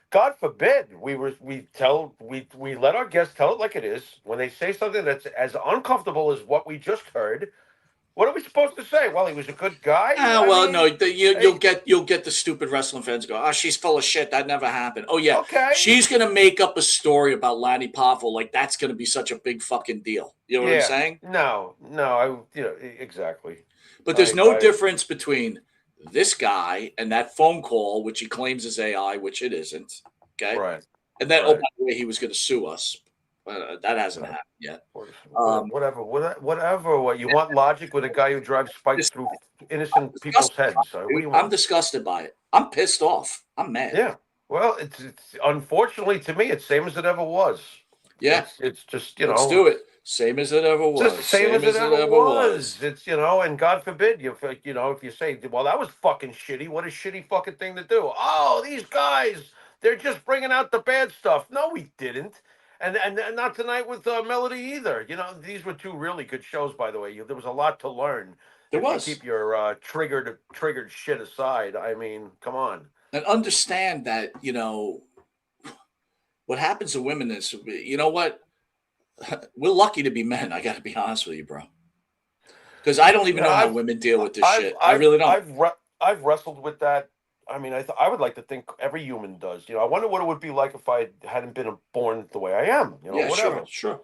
God forbid we let our guests tell it like it is. When they say something that's as uncomfortable as what we just heard, what are we supposed to say? Well, he was a good guy. You'll get the stupid wrestling fans go, oh, she's full of shit. That never happened. Oh yeah, okay. She's gonna make up a story about Lanny Powerful like that's gonna be such a big fucking deal. You know what I'm saying? No, exactly. But there's no difference between this guy and that phone call, which he claims is AI, which it isn't. Okay. Right. And then, oh, by the way, he was going to sue us. That hasn't happened yet. Whatever. What you want logic with a guy who drives spikes through innocent people's heads? What do you want? I'm disgusted by it. I'm pissed off. I'm mad. Yeah. Well, it's unfortunately to me, it's same as it ever was. Yeah. It's just let's do it. Same as it ever was. Same as it ever was. It's and God forbid if you say, well, that was fucking shitty. What a shitty fucking thing to do. Oh, these guys, they're just bringing out the bad stuff. No, we didn't. And not tonight with Melody either. These were two really good shows, by the way. There was a lot to learn. There was. You keep your triggered shit aside. I mean, come on. And understand that what happens to women is, you know what? We're lucky to be men. I got to be honest with you, bro. Because I don't even know how women deal with this shit. I really don't. I've wrestled with that. I mean, I would like to think every human does. I wonder what it would be like if I hadn't been born the way I am. Whatever. Sure.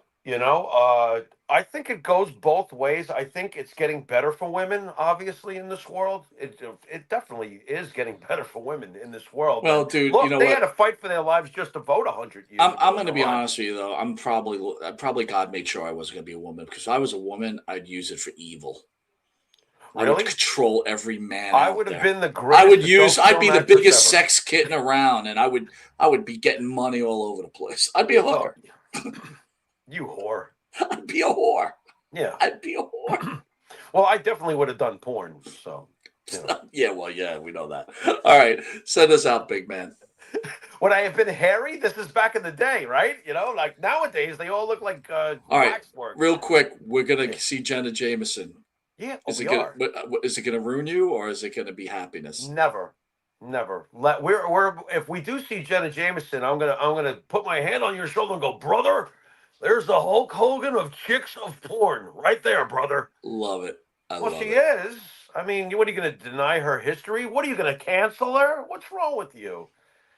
I think it goes both ways. I think it's getting better for women, obviously, in this world. It definitely is getting better for women in this world. Well, dude, look, they had to fight for their lives just to vote 100 years ago. I'm going to be honest with you, though. I'm probably God made sure I wasn't going to be a woman, because if I was a woman, I'd use it for evil. Really? I would control every man. I would have been the greatest. I'd be the biggest sex kitten around, and I would be getting money all over the place. I'd be a hooker. You whore. I'd be a whore. Yeah. I'd be a whore. Well, I definitely would have done porn. So. Yeah, we know that. All right. Send us out, big man. Would I have been hairy? This is back in the day, right? Like nowadays, they all look like all right. waxwork. Real quick, we're going to see Jenna Jameson. Yeah, is it going to ruin you, or is it going to be happiness? Never. If we do see Jenna Jameson, I'm gonna put my hand on your shoulder and go, brother, there's the Hulk Hogan of chicks of porn right there, brother. Love it. She is. I mean, what are you gonna deny her history? What are you gonna cancel her? What's wrong with you?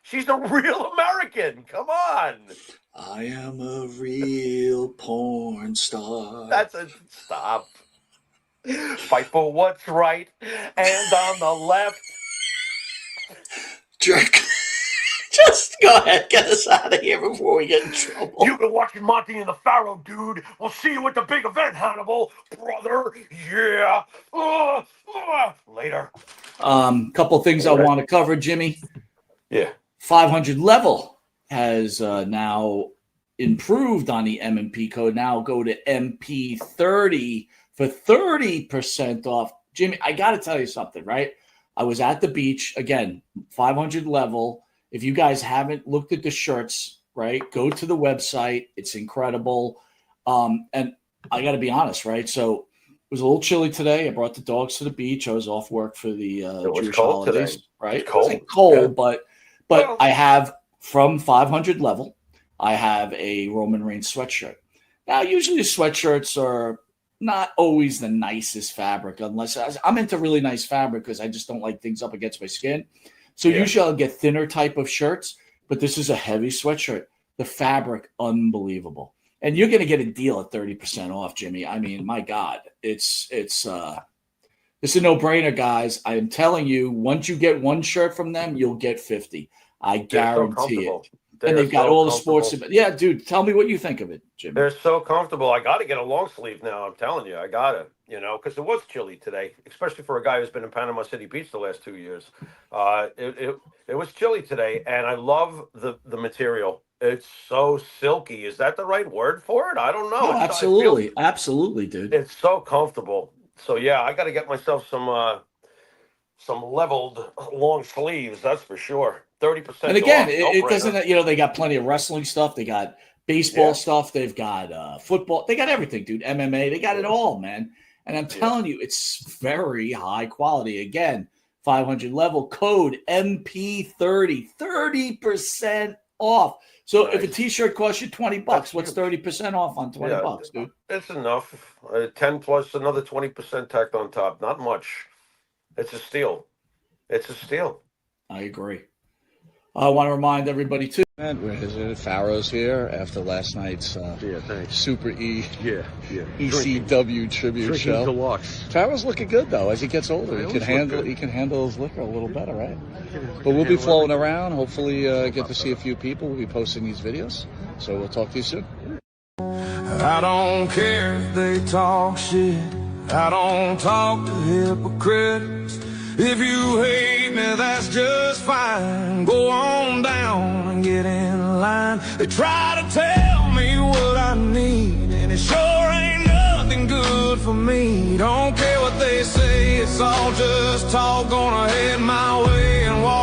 She's a real American. Come on. I am a real porn star. Stop. Fight for what's right and on the left. Jerk. Just go ahead, get us out of here before we get in trouble. You've been watching Monte and the Pharaoh, dude. We'll see you at the big event, Hannibal. Brother, yeah. Later. Couple things I want to cover, Jimmy. Yeah. 500 level has now improved on the M&P code. Now go to MP30 for 30% off. Jimmy, I got to tell you something, right? I was at the beach, again, 500 level. If you guys haven't looked at the shirts, right, go to the website. It's incredible. And I got to be honest, right? So it was a little chilly today. I brought the dogs to the beach. I was off work for the Jewish holidays, today. right? It's cold. It wasn't cold, Yeah. but Well, I have from 500 level, I have a Roman Reigns sweatshirt. Now, usually sweatshirts are not always the nicest fabric, unless I'm into really nice fabric because I just don't like things up against my skin. So usually I'll get thinner type of shirts, but this is a heavy sweatshirt. The fabric, unbelievable. And you're going to get a deal at 30% off, Jimmy. I mean, my God, it's a no-brainer, guys. I am telling you, once you get one shirt from them, you'll get 50. I guarantee it. And they've got all the sports. Yeah, dude, tell me what you think of it, Jimmy. They're so comfortable. I got to get a long sleeve now. I'm telling you, I got to, because it was chilly today, especially for a guy who's been in Panama City Beach the last 2 years. It was chilly today, and I love the material. It's so silky. Is that the right word for it? I don't know. No, absolutely. Absolutely, dude. It's so comfortable. So, yeah, I got to get myself some leveled long sleeves. That's for sure. 30%. And again, it doesn't, they got plenty of wrestling stuff. They got baseball stuff. They've got football. They got everything, dude. MMA. They got it all, man. And I'm telling you, it's very high quality. Again, 500 level code MP30, 30% off. So if a t-shirt costs you $20, what's 30% off on $20, dude? It's enough. 10 plus another 20% tacked on top. Not much. It's a steal. It's a steal. I agree. I want to remind everybody, too. We're visiting Pharaoh's here after last night's Super ECW tribute show. Deluxe. Pharaoh's looking good though. As he gets older, he can handle his liquor a little better, right? But we'll be floating around. Hopefully, get to see a few people. We'll be posting these videos. So we'll talk to you soon. I don't care if they talk shit. I don't talk to hypocrites. If you hate me, that's just fine. Go on down and get in line. They try to tell me what I need, and it sure ain't nothing good for me. Don't care what they say, it's all just talk. Gonna head my way and walk.